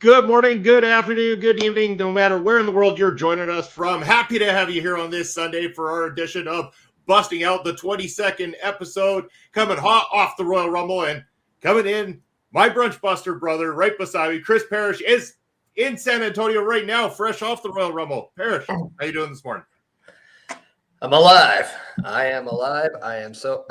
Good morning, good afternoon, good evening, no matter where in the world you're joining us from. Happy to have you here on this Sunday for our edition of Busting Out, the 22nd episode, coming hot off the Royal Rumble. And coming in, my BrunchBuster brother right beside me, Chris Parrish, is in San Antonio right now, fresh off the Royal Rumble. Parrish, how you doing this morning? I'm alive. I am alive. I am so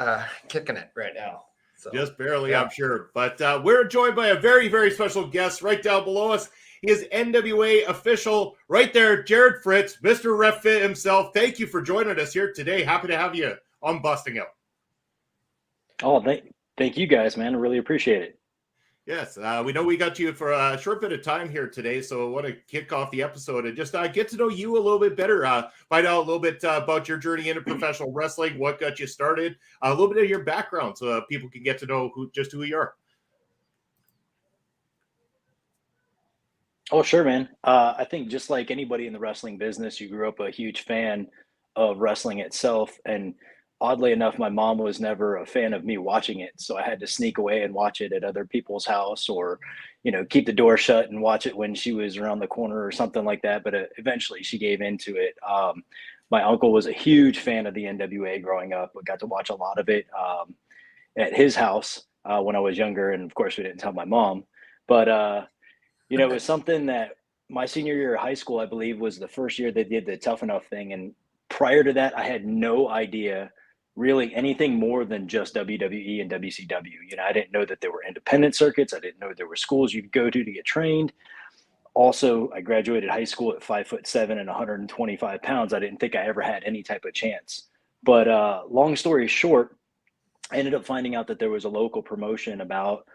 kicking it right now. So, just barely, yeah. I'm sure. But we're joined by a very, very special guest right down below us. He is NWA official right there, Jarrod Fritz, Mr. Ref Fit himself. Thank you for joining us here today. Happy to have you on Busting Out. Oh, thank you guys, man. I really appreciate it. Yes, we know we got you for a short bit of time here today, so I want to kick off the episode and just get to know you a little bit better, find out a little bit about your journey into professional wrestling, what got you started, a little bit of your background so people can get to know who you are. Oh, sure, man. I think just like anybody in the wrestling business, you grew up a huge fan of wrestling itself, and oddly enough, my mom was never a fan of me watching it. So I had to sneak away and watch it at other people's house or, keep the door shut and watch it when she was around the corner or something like that. But eventually she gave into it. My uncle was a huge fan of the NWA growing up. I got to watch a lot of it at his house when I was younger. And of course, we didn't tell my mom. But, it was something that my senior year of high school, I believe, was the first year they did the Tough Enough thing. And prior to that, I had no idea really anything more than just WWE and WCW. I didn't know that there were independent circuits. I didn't know there were schools you could go to get trained. Also, I graduated high school at 5'7" and 125 pounds. I didn't think I ever had any type of chance. But long story short, I ended up finding out that there was a local promotion about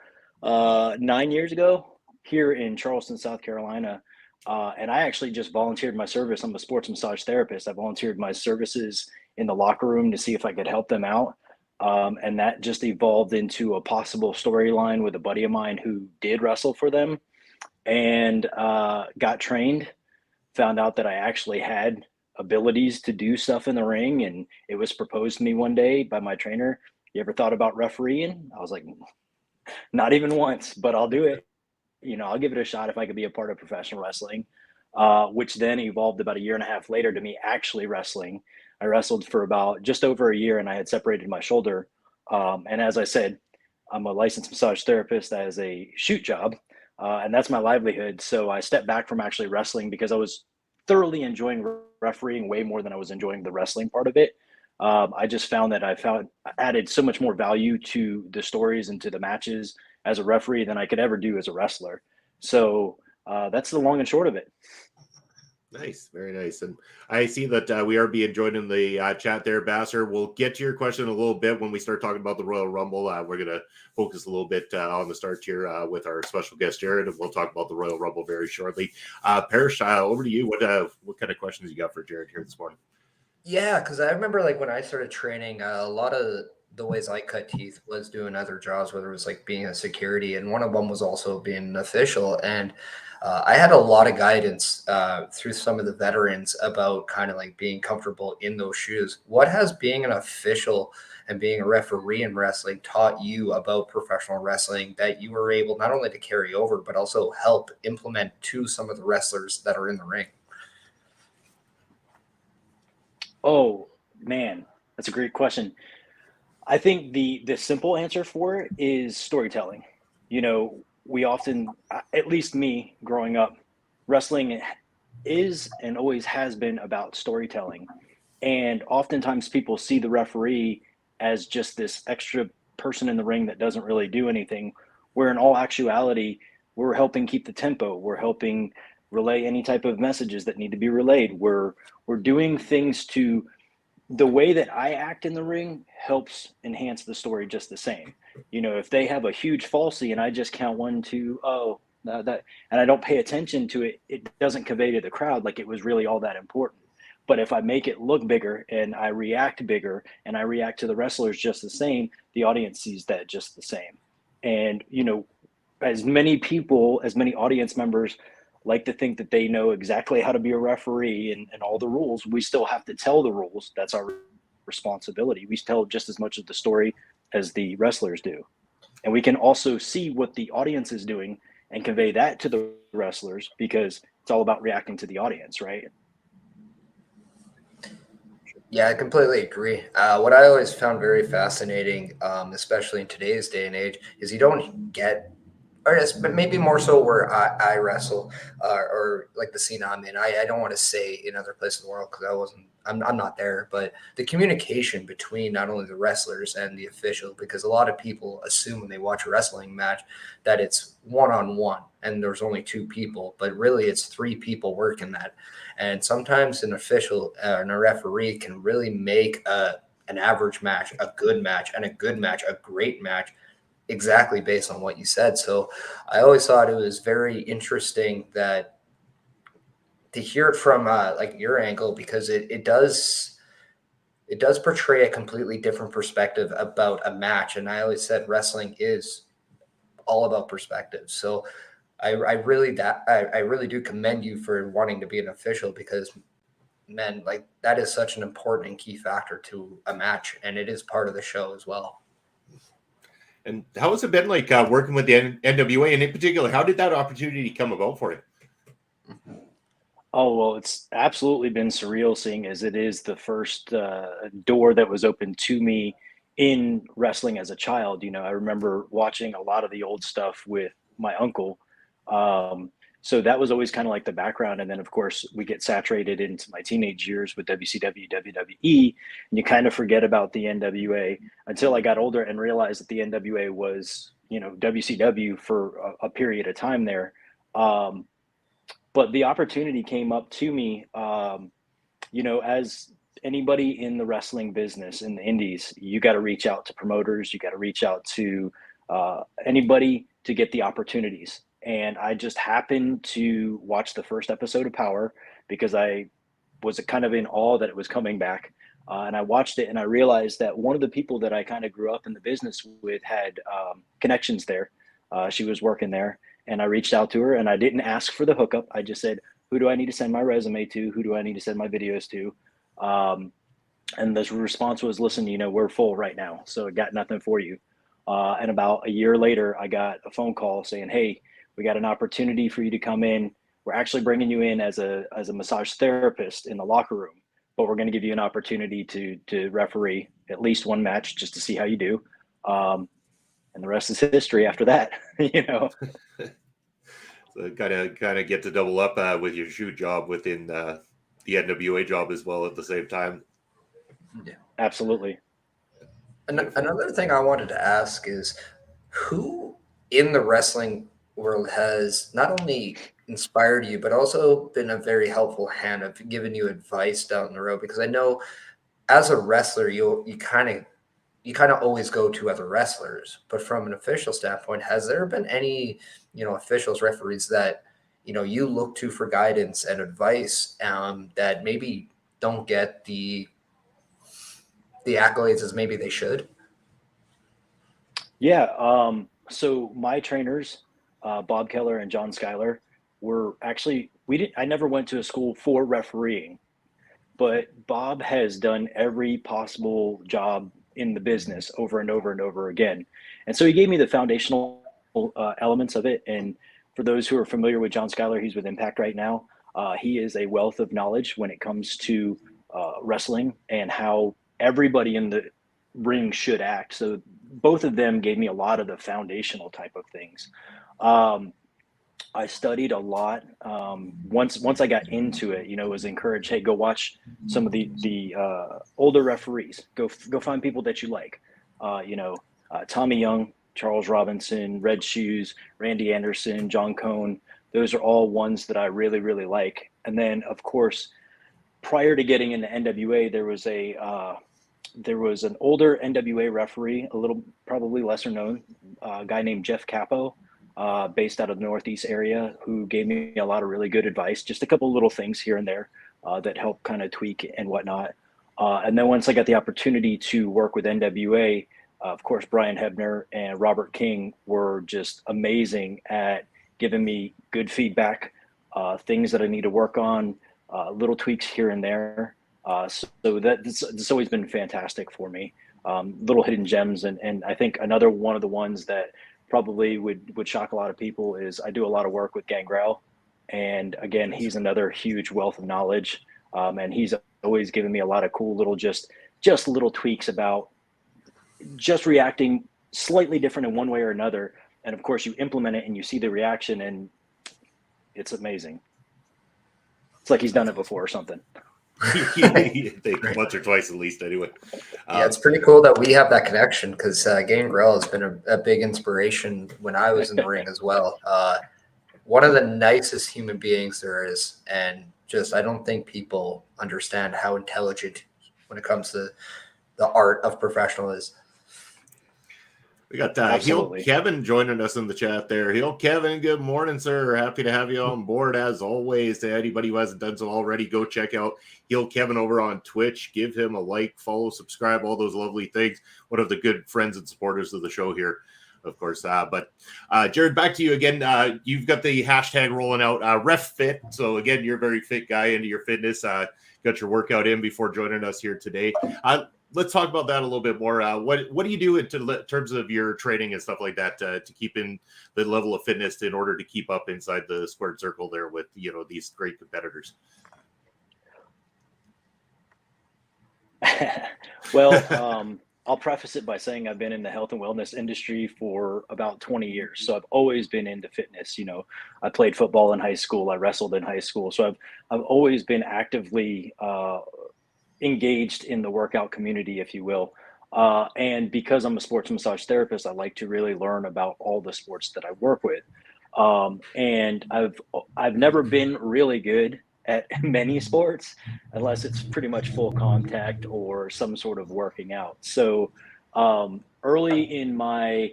9 years ago here in Charleston, South Carolina. And I actually just volunteered my service. I'm a sports massage therapist. I volunteered my services in the locker room to see if I could help them out. And that just evolved into a possible storyline with a buddy of mine who did wrestle for them and got trained, found out that I actually had abilities to do stuff in the ring. And it was proposed to me one day by my trainer. You ever thought about refereeing? I was like, not even once, but I'll do it. I'll give it a shot if I could be a part of professional wrestling, which then evolved about a year and a half later to me actually wrestling. I wrestled for about just over a year and I had separated my shoulder. And as I said, I'm a licensed massage therapist as a shoot job, and that's my livelihood. So I stepped back from actually wrestling because I was thoroughly enjoying refereeing way more than I was enjoying the wrestling part of it. I just found that I added so much more value to the stories and to the matches as a referee than I could ever do as a wrestler. So that's the long and short of it. Nice. Very nice. And I see that we are being joined in the chat there, Basser. We'll get to your question in a little bit when we start talking about the Royal Rumble. We're going to focus a little bit on the start here with our special guest, Jarrod, and we'll talk about the Royal Rumble very shortly. Parrish, over to you. What kind of questions you got for Jarrod here this morning? Yeah, because I remember when I started training, a lot of the ways I cut teeth was doing other jobs, whether it was being a security, and one of them was also being an official. And I had a lot of guidance through some of the veterans about kind of being comfortable in those shoes. What has being an official and being a referee in wrestling taught you about professional wrestling that you were able not only to carry over, but also help implement to some of the wrestlers that are in the ring? Oh, man, that's a great question. I think the simple answer for it is storytelling. We often, at least me growing up, wrestling is and always has been about storytelling. And oftentimes people see the referee as just this extra person in the ring that doesn't really do anything, where in all actuality, we're helping keep the tempo. We're helping relay any type of messages that need to be relayed. We're doing things to the way that I act in the ring helps enhance the story just the same. If they have a huge falsie and I just count 1, 2, that, and I don't pay attention to it, it doesn't convey to the crowd like it was really all that important. But if I make it look bigger and I react bigger and I react to the wrestlers just the same, the audience sees that just the same. And, as many audience members like to think that they know exactly how to be a referee and all the rules, we still have to tell the rules. That's our responsibility. We tell just as much of the story as the wrestlers do. And we can also see what the audience is doing and convey that to the wrestlers, because it's all about reacting to the audience, right? Yeah, I completely agree. What I always found very fascinating, especially in today's day and age, is you don't get, or but maybe more so where I wrestle, or like the scene I'm in. I don't want to say in other places in the world because I'm not there, but the communication between not only the wrestlers and the official, because a lot of people assume when they watch a wrestling match that it's one-on-one and there's only two people, but really it's three people working that. And sometimes an official and a referee can really make an average match a good match, and a good match a great match, exactly based on what you said. So I always thought it was very interesting that to hear it from like your angle, because it does portray a completely different perspective about a match. And I always said wrestling is all about perspective. So I really do commend you for wanting to be an official, because man, like that is such an important and key factor to a match, and it is part of the show as well. And how has it been like working with the NWA, and in particular, how did that opportunity come about for you? Oh, well, it's absolutely been surreal, seeing as it is the first door that was opened to me in wrestling as a child. You know, I remember watching a lot of the old stuff with my uncle. So that was always kind of like the background. And then, of course, we get saturated into my teenage years with WCW, WWE, and you kind of forget about the NWA until I got older and realized that the NWA was, you know, WCW for a period of time there. But the opportunity came up to me, you know, as anybody in the wrestling business in the indies, you got to reach out to promoters, you got to reach out to anybody to get the opportunities. And I just happened to watch the first episode of Power because I was kind of in awe that it was coming back. And I watched it and I realized that one of the people that I kind of grew up in the business with had connections there. She was working there, and I reached out to her, and I didn't ask for the hookup. I just said, who do I need to send my resume to? Who do I need to send my videos to? And the response was, listen, you know, we're full right now, so I got nothing for you. And about a year later, I got a phone call saying, hey, we got an opportunity for you to come in. We're actually bringing you in as a massage therapist in the locker room, but we're going to give you an opportunity to referee at least one match just to see how you do. And the rest is history after that, you know. So kind of get to double up with your shoot job within the NWA job as well at the same time. Yeah, absolutely. Another thing I wanted to ask is, who in the wrestling world has not only inspired you, but also been a very helpful hand of giving you advice down the road? Because I know as a wrestler, you kind of always go to other wrestlers, but from an official standpoint, has there been any, you know, officials, referees that, you know, you look to for guidance and advice that maybe don't get the accolades as maybe they should? Yeah. So my trainers, Bob Keller and John Schuyler, were actually, I never went to a school for refereeing, but Bob has done every possible job in the business over and over and over again. And so he gave me the foundational elements of it. And for those who are familiar with John Schuyler, he's with Impact right now. He is a wealth of knowledge when it comes to wrestling and how everybody in the ring should act. So both of them gave me a lot of the foundational type of things. I studied a lot. Once I got into it, you know, was encouraged, hey, go watch some of the older referees. Go find people that you like. You know, Tommy Young, Charles Robinson, Red Shoes, Randy Anderson, John Cone. Those are all ones that I really, really like. And then, of course, prior to getting into NWA, there was an older NWA referee, a little probably lesser known, guy named Jeff Capo, based out of the Northeast area, who gave me a lot of really good advice, just a couple little things here and there that help kind of tweak and whatnot. And then once I got the opportunity to work with NWA, of course, Brian Hebner and Robert King were just amazing at giving me good feedback, things that I need to work on, little tweaks here and there. So that's always been fantastic for me. Little hidden gems. And I think another one of the ones that probably would shock a lot of people is I do a lot of work with Gangrel. And again, he's another huge wealth of knowledge. And he's always given me a lot of cool little, just little tweaks about just reacting slightly different in one way or another. And of course you implement it and you see the reaction, and it's amazing. It's like he's done it before or something. Once or twice at least, anyway. Yeah, it's pretty cool that we have that connection, because Gangrel has been a big inspiration when I was in the ring as well. One of the nicest human beings there is, and just I don't think people understand how intelligent when it comes to the art of professional is. We got Heel Kevin joining us in the chat there. Heel Kevin, good morning, sir. Happy to have you on board as always. To anybody who hasn't done so already, go check out Heel Kevin over on Twitch. Give him a like, follow, subscribe, all those lovely things. One of the good friends and supporters of the show here, of course. But Jarrod, back to you again. You've got the hashtag rolling out, Ref Fit. So again, you're a very fit guy into your fitness. Got your workout in before joining us here today. Let's talk about that a little bit more. What do you do in terms of your training and stuff like that to keep in the level of fitness in order to keep up inside the squared circle there with, these great competitors? Well, I'll preface it by saying I've been in the health and wellness industry for about 20 years. So I've always been into fitness. I played football in high school. I wrestled in high school. So I've always been actively engaged in the workout community, if you will. And because I'm a sports massage therapist, I like to really learn about all the sports that I work with. And I've never been really good at many sports unless it's pretty much full contact or some sort of working out. So early in my,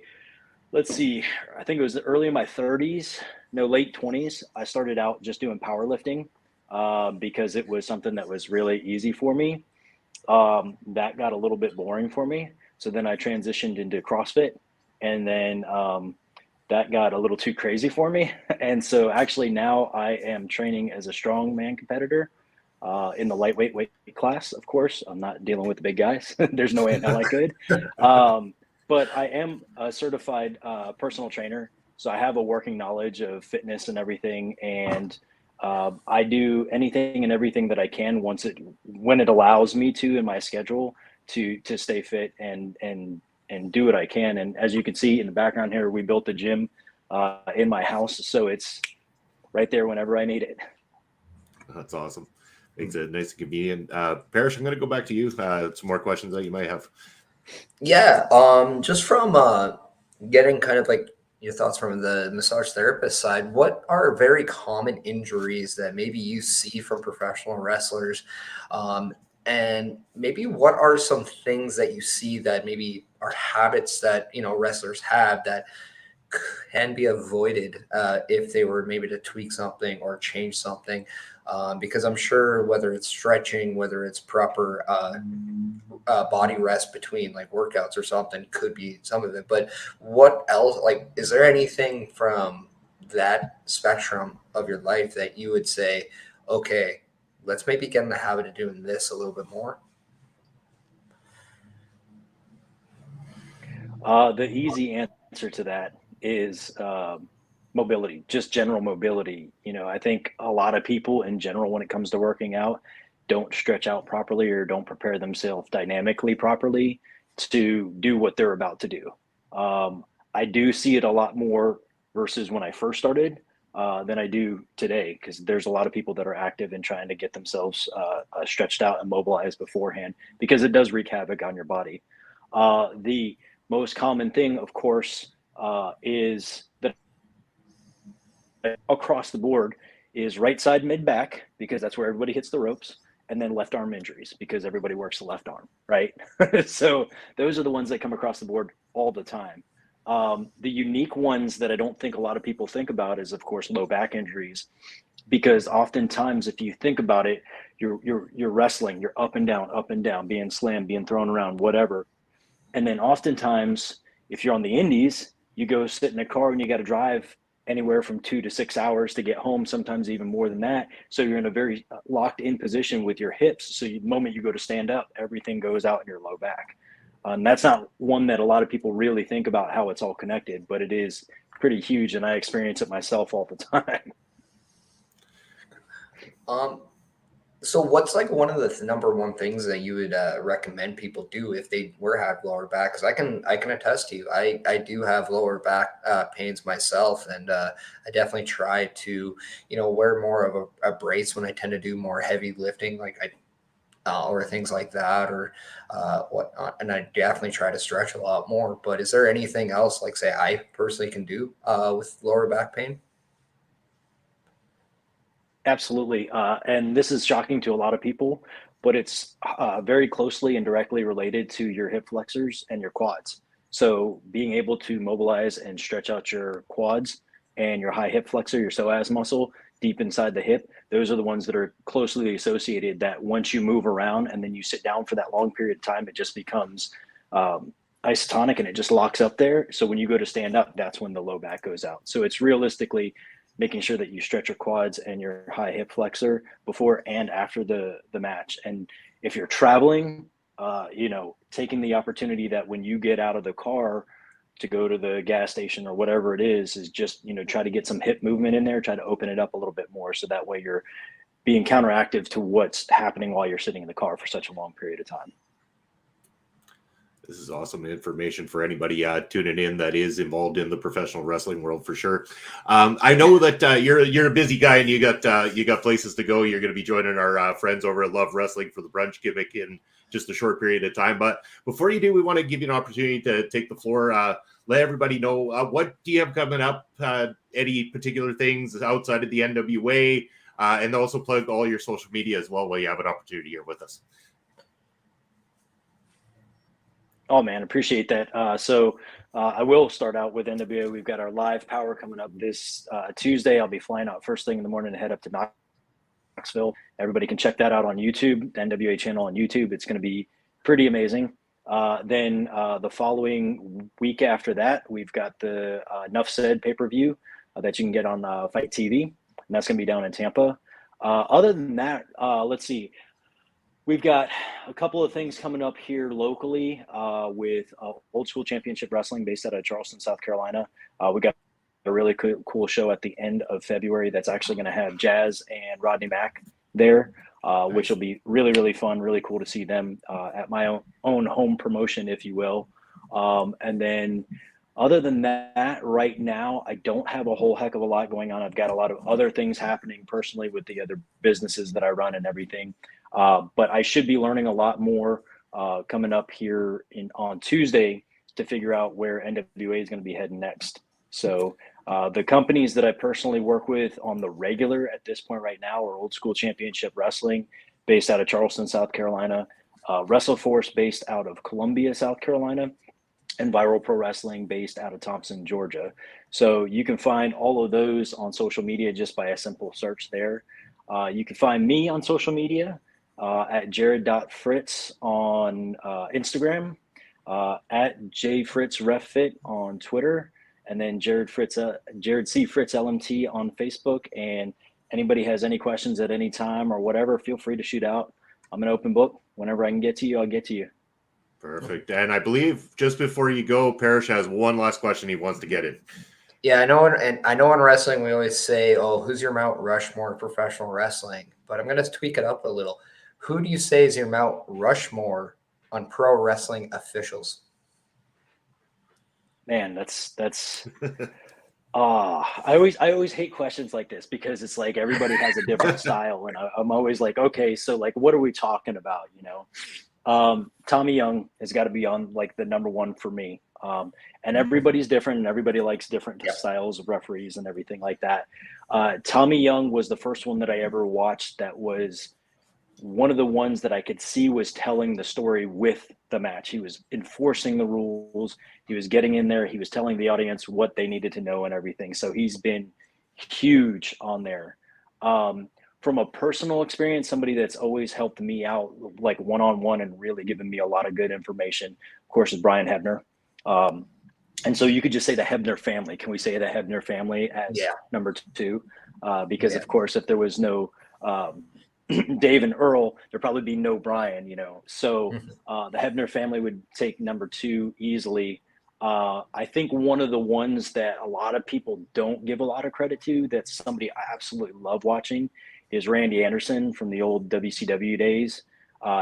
I think it was early in my 30s, no, late 20s, I started out just doing powerlifting because it was something that was really easy for me. That got a little bit boring for me. So then I transitioned into CrossFit, and then that got a little too crazy for me. And so actually now I am training as a strongman competitor in the lightweight weight class. Of course, I'm not dealing with the big guys. There's no way in hell I could. But I am a certified personal trainer. So I have a working knowledge of fitness and everything. And I do anything and everything that I can when it allows me to in my schedule to stay fit and do what I can. And as you can see in the background here, we built a gym in my house. So it's right there whenever I need it. That's awesome. Makes it nice and convenient. Parrish, I'm going to go back to you. Some more questions that you might have. Yeah. Just from getting kind of like your thoughts from the massage therapist side, what are very common injuries that maybe you see from professional wrestlers? And maybe what are some things that you see that maybe are habits that, wrestlers have that can be avoided if they were maybe to tweak something or change something? Because I'm sure whether it's stretching, whether it's proper body rest between like workouts or something could be some of it. But what else, like, is there anything from that spectrum of your life that you would say, okay, let's maybe get in the habit of doing this a little bit more? The easy answer to that is mobility, just general mobility. I think a lot of people in general, when it comes to working out, don't stretch out properly or don't prepare themselves dynamically properly to do what they're about to do. I do see it a lot more versus when I first started than I do today, because there's a lot of people that are active in trying to get themselves stretched out and mobilized beforehand, because it does wreak havoc on your body. The most common thing, of course, is that across the board is right side mid back, because that's where everybody hits the ropes, and then left arm injuries because everybody works the left arm, right? So those are the ones that come across the board all the time. The unique ones that I don't think a lot of people think about is, of course, low back injuries, because oftentimes, if you think about it, you're wrestling, you're up and down, being slammed, being thrown around, whatever. And then oftentimes, if you're on the indies, you go sit in a car and you got to drive anywhere from 2 to 6 hours to get home, sometimes even more than that. So you're in a very locked in position with your hips. So the moment you go to stand up, everything goes out in your low back. And that's not one that a lot of people really think about how it's all connected, but it is pretty huge, and I experience it myself all the time. So what's like one of the number one things that you would recommend people do if they were have lower back? Because I can attest to you, I do have lower back pains myself, and I definitely try to wear more of a brace when I tend to do more heavy lifting, like or things like that, or whatnot. And I definitely try to stretch a lot more. But is there anything else, like say I personally can do with lower back pain? Absolutely. And this is shocking to a lot of people, but it's very closely and directly related to your hip flexors and your quads. So being able to mobilize and stretch out your quads and your high hip flexor, your psoas muscle deep inside the hip, those are the ones that are closely associated, that once you move around and then you sit down for that long period of time, it just becomes isotonic and it just locks up there. So when you go to stand up, that's when the low back goes out. So it's realistically making sure that you stretch your quads and your high hip flexor before and after the match. And if you're traveling, taking the opportunity that when you get out of the car to go to the gas station or whatever it is just, try to get some hip movement in there, try to open it up a little bit more. So that way you're being counteractive to what's happening while you're sitting in the car for such a long period of time. This is awesome information for anybody tuning in that is involved in the professional wrestling world, for sure. I know that you're a busy guy and you got places to go. You're going to be joining our friends over at Love Wrestling for the brunch gimmick in just a short period of time. But before you do, we want to give you an opportunity to take the floor. Let everybody know what do you have coming up? Any particular things outside of the NWA, and also plug all your social media as well while you have an opportunity here with us. Oh man, appreciate that. So I will start out with NWA. We've got our live power coming up this Tuesday. I'll be flying out first thing in the morning to head up to Knoxville. Everybody can check that out on YouTube, the NWA channel on YouTube. It's going to be pretty amazing. Then the following week after that, we've got the Enough Said pay-per-view that you can get on Fight TV, and that's going to be down in Tampa. Other than that, let's see. We've got a couple of things coming up here locally with Old School Championship Wrestling based out of Charleston, South Carolina. We got a really cool show at the end of February that's actually going to have Jazz and Rodney Mack there, which will be really, really fun, really cool to see them at my own home promotion, if you will. And then other than that, right now, I don't have a whole heck of a lot going on. I've got a lot of other things happening personally with the other businesses that I run and everything. But I should be learning a lot more coming up here on Tuesday to figure out where NWA is going to be heading next. So the companies that I personally work with on the regular at this point right now are Old School Championship Wrestling based out of Charleston, South Carolina, WrestleForce based out of Columbia, South Carolina, and Viral Pro Wrestling based out of Thompson, Georgia. So you can find all of those on social media just by a simple search there. You can find me on social media at Jarrod.Fritz on Instagram, at JFritzRefFit on Twitter, and then Jarrod C. Fritz LMT on Facebook. And anybody has any questions at any time or whatever, feel free to shoot out. I'm an open book. Whenever I can get to you, I'll get to you. Perfect. And I believe just before you go, Parrish has one last question he wants to get in. Yeah, I know in wrestling we always say, "Oh, who's your Mount Rushmore of professional wrestling?" But I'm going to tweak it up a little. Who do you say is your Mount Rushmore on pro wrestling officials? Man, that's I always hate questions like this because it's like everybody has a different style, and I'm always like, okay, so like, what are we talking about? Tommy Young has got to be on like the number one for me. And everybody's different and everybody likes different styles of referees and everything like that. Tommy Young was the first one that I ever watched that was one of the ones that I could see was telling the story with the match. He was enforcing the rules. He was getting in there. He was telling the audience what they needed to know and everything. So he's been huge on there. From a personal experience, somebody that's always helped me out like one-on-one and really given me a lot of good information, of course, is Brian Hebner. And so you could just say the Hebner family. Can we say the Hebner family as number two? Because of course, if there was no Dave and Earl, there'd probably be no Brian, you know. So the Hebner family would take number 2 easily. I think one of the ones that a lot of people don't give a lot of credit to, that's somebody I absolutely love watching, is Randy Anderson from the old WCW days.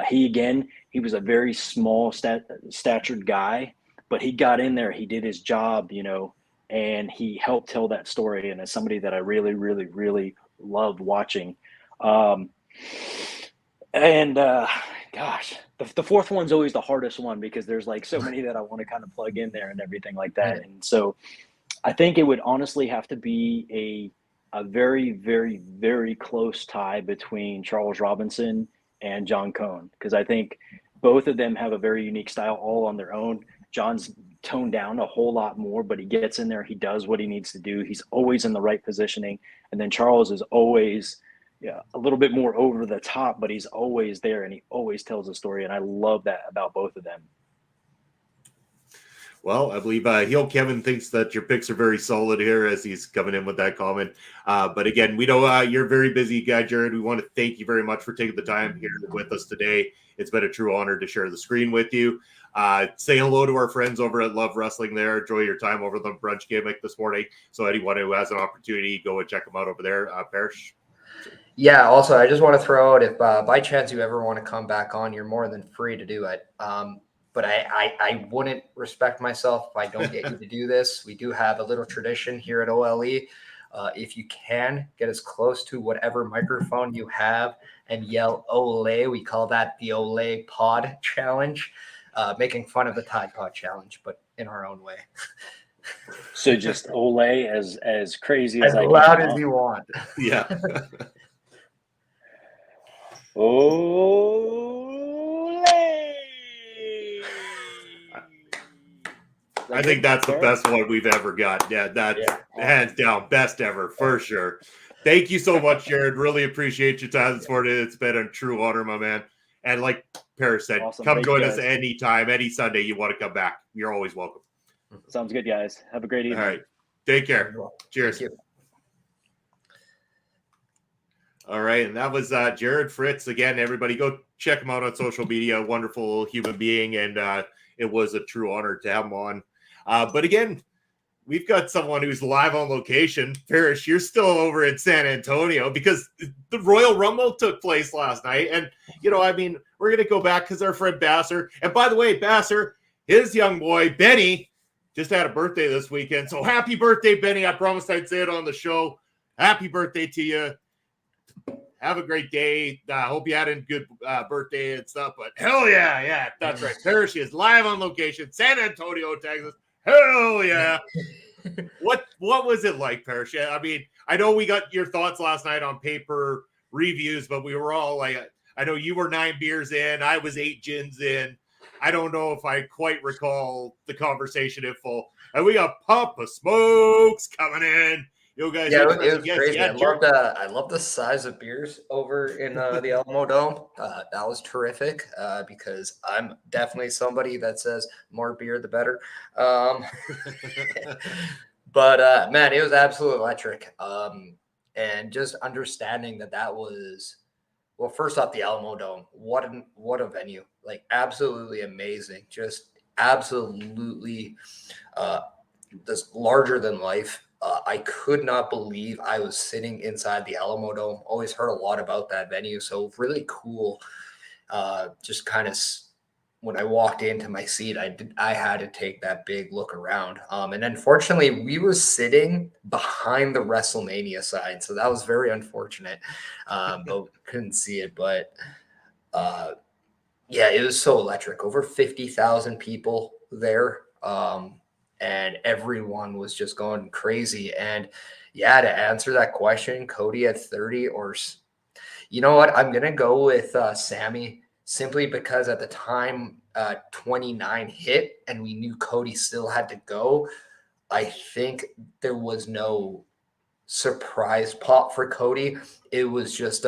He was a very small statured guy, but he got in there, he did his job, you know, and he helped tell that story. And as somebody that I really, really, really loved watching. Gosh, the fourth one's always the hardest one because there's like so many that I want to kind of plug in there and everything like that. And so I think it would honestly have to be a very, very, very close tie between Charles Robinson and John Cone, because I think both of them have a very unique style all on their own. John's toned down a whole lot more, but he gets in there, he does what he needs to do. He's always in the right positioning. And then Charles is always a little bit more over the top, but he's always there and he always tells a story. And I love that about both of them. Well, I believe Heel Kevin thinks that your picks are very solid here as he's coming in with that comment. But again, we know you're a very busy guy, Jarrod. We want to thank you very much for taking the time here with us today. It's been a true honor to share the screen with you. Say hello to our friends over at Love Wrestling there. Enjoy your time over the brunch gimmick this morning. So anyone who has an opportunity, go and check them out over there. Parrish. Yeah, also, I just want to throw out, if by chance you ever want to come back on, you're more than free to do it. But I wouldn't respect myself if I don't get you to do this. We do have a little tradition here at OLE. If you can, get as close to whatever microphone you have and yell Ole. We call that the Ole Pod Challenge, making fun of the Tide Pod Challenge, but in our own way. So just Ole as crazy as I can. As loud as you want. Yeah. Ole! I think that's the best one we've ever got. Yeah, that's hands down best ever for sure. Thank you so much, Jarrod. Really appreciate your time this morning. It's been a true honor, my man. And like Paris said, awesome. Come join us anytime, any Sunday you want to come back. You're always welcome. Sounds good, guys. Have a great evening. All right. Take care. Cheers. All right. And that was Jarrod Fritz. Again, everybody go check him out on social media. Wonderful human being. And it was a true honor to have him on. But again, we've got someone who's live on location. Parrish, you're still over in San Antonio because the Royal Rumble took place last night. And, you know, I mean, we're going to go back because our friend Basser. And by the way, Basser, his young boy, Benny, just had a birthday this weekend. So happy birthday, Benny. I promised I'd say it on the show. Happy birthday to you. Have a great day. Hope you had a good birthday and stuff. But hell yeah, that's right. Parrish is live on location, San Antonio, Texas. Hell yeah. What was it like, Parrish? I mean, I know we got your thoughts last night on paper reviews, but we were all like, I know you were 9 beers in. I was 8 gins in. I don't know if I quite recall the conversation in full. And we got Pump of Smokes coming in. You guys, it was crazy. I love the size of beers over in the Alamo Dome. That was terrific because I'm definitely somebody that says more beer the better. But man, it was absolutely electric. And just understanding that was, well, first off, the Alamo Dome. What a venue! Like absolutely amazing. Just absolutely this larger than life. I could not believe I was sitting inside the Alamo Dome. Always heard a lot about that venue. So really cool. Just kind of when I walked into my seat, I had to take that big look around. And unfortunately, we were sitting behind the WrestleMania side. So that was very unfortunate. But couldn't see it. But yeah, it was so electric. Over 50,000 people there. And everyone was just going crazy. And yeah, to answer that question, Cody at 30 or you know what? I'm going to go with Sammy simply because at the time 29 hit and we knew Cody still had to go. I think there was no surprise pop for Cody. It was just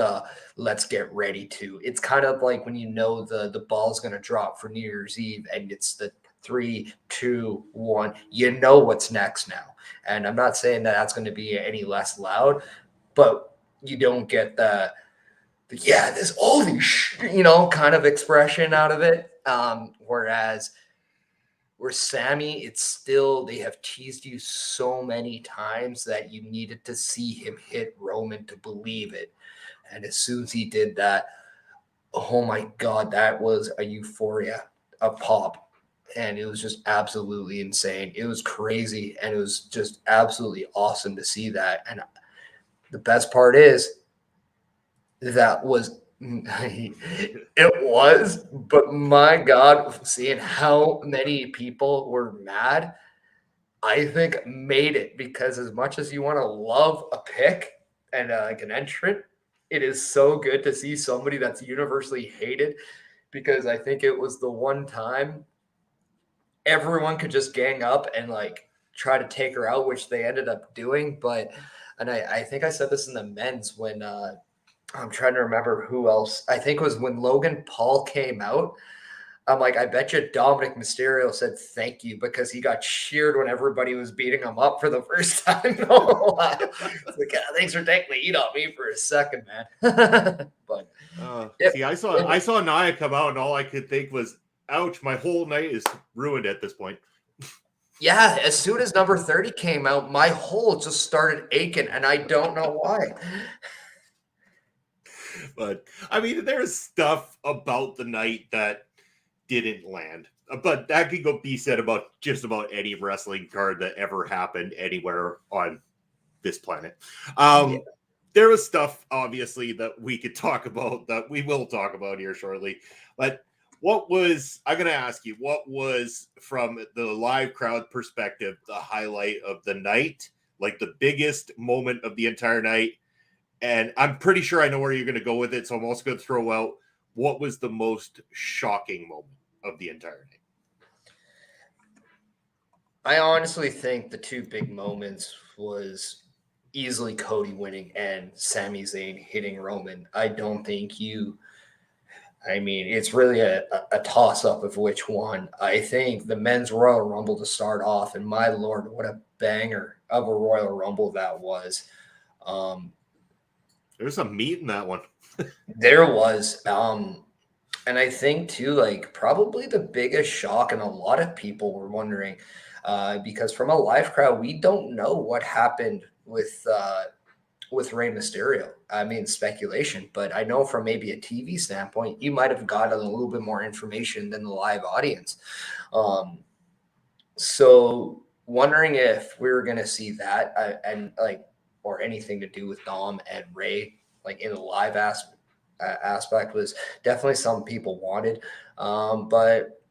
let's get ready to. It's kind of like when you know the ball's going to drop for New Year's Eve and it's the 3, 2, 1, you know what's next now. And I'm not saying that that's going to be any less loud, but you don't get the yeah, this holy kind of expression out of it. Whereas where Sammy, it's still, they have teased you so many times that you needed to see him hit Roman to believe it. And as soon as he did that, oh my God, that was a euphoria, a pop. And it was just absolutely insane. It was crazy. And it was just absolutely awesome to see that. And the best part is that was it was, but my God, seeing how many people were mad, I think made it, because as much as you want to love a pick and like an entrant, it is so good to see somebody that's universally hated, because I think it was the one time everyone could just gang up and like try to take her out, which they ended up doing. And I think I said this in the men's when I'm trying to remember who else. I think it was when Logan Paul came out. I'm like, I bet you Dominic Mysterio said thank you, because he got cheered when everybody was beating him up for the first time. It's like, thanks for taking the heat off me for a second, man. But see, I saw Nia come out, and all I could think was, ouch, my whole night is ruined at this point. Yeah, as soon as number 30 came out, my hole just started aching, and I don't know why. But I mean, there's stuff about the night that didn't land, but that could be said about just about any wrestling card that ever happened anywhere on this planet. There was stuff obviously that we could talk about, that we will talk about here shortly. But I'm going to ask you, what was, from the live crowd perspective, the highlight of the night, like the biggest moment of the entire night? And I'm pretty sure I know where you're going to go with it, so I'm also going to throw out, what was the most shocking moment of the entire night? I honestly think the two big moments was easily Cody winning and Sami Zayn hitting Roman. I don't think it's really a toss-up of which one. I think the men's Royal Rumble to start off, and my Lord, what a banger of a Royal Rumble that was. There's some meat in that one. There was. And I think too, like, probably the biggest shock, and a lot of people were wondering, because from a live crowd, we don't know what happened with Rey Mysterio. I mean, speculation, but I know from maybe a TV standpoint, you might have gotten a little bit more information than the live audience. So wondering if we were going to see that or anything to do with Dom and Ray, like in the live aspect, was definitely something people wanted. But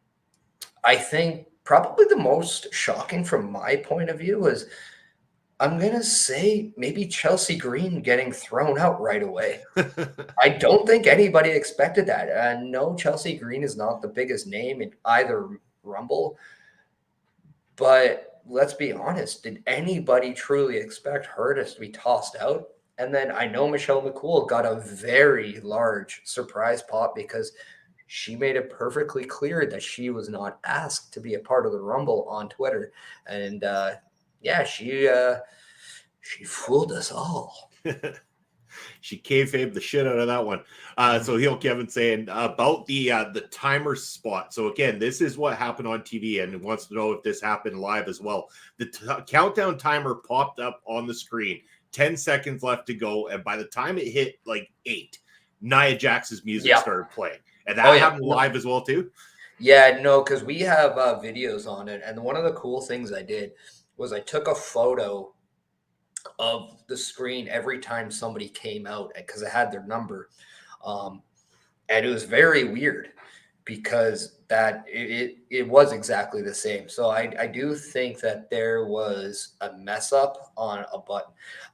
I think probably the most shocking from my point of view was, I'm going to say, maybe Chelsea Green getting thrown out right away. I don't think anybody expected that. No, Chelsea Green is not the biggest name in either Rumble. But let's be honest, did anybody truly expect her to be tossed out? And then I know Michelle McCool got a very large surprise pop, because she made it perfectly clear that she was not asked to be a part of the Rumble on Twitter. And she fooled us all. She kayfabed the shit out of that one. So Heel Kevin saying about the timer spot. So again, this is what happened on TV, and wants to know if this happened live as well. The countdown timer popped up on the screen. 10 seconds left to go, and by the time it hit like 8, Nia Jax's music started playing, and that happened live as well too. Yeah, no, because we have videos on it, and one of the cool things I did was I took a photo of the screen every time somebody came out, because I had their number, and it was very weird, because that it was exactly the same. So I do think that there was a mess up on a button.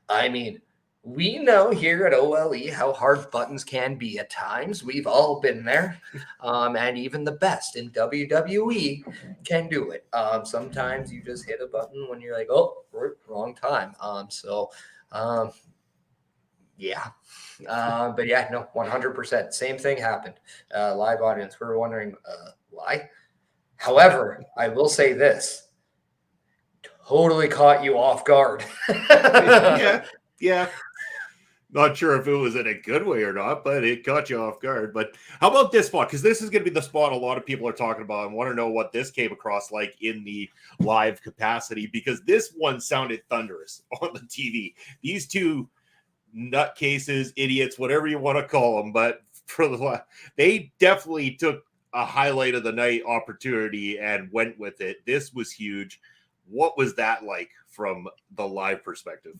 I mean, we know here at OLE how hard buttons can be at times. We've all been there. And even the best in WWE can do it. Sometimes you just hit a button when you're like, oh, wrong time. Yeah. But yeah, no, 100%. Same thing happened. Live audience, we were wondering why. However, I will say this. Totally caught you off guard. Yeah. Not sure if it was in a good way or not, but it caught you off guard. But how about this spot? Because this is going to be the spot a lot of people are talking about and want to know what this came across like in the live capacity, because this one sounded thunderous on the TV. These two nutcases, idiots, whatever you want to call them, but they definitely took a highlight of the night opportunity and went with it. This was huge. What was that like from the live perspective?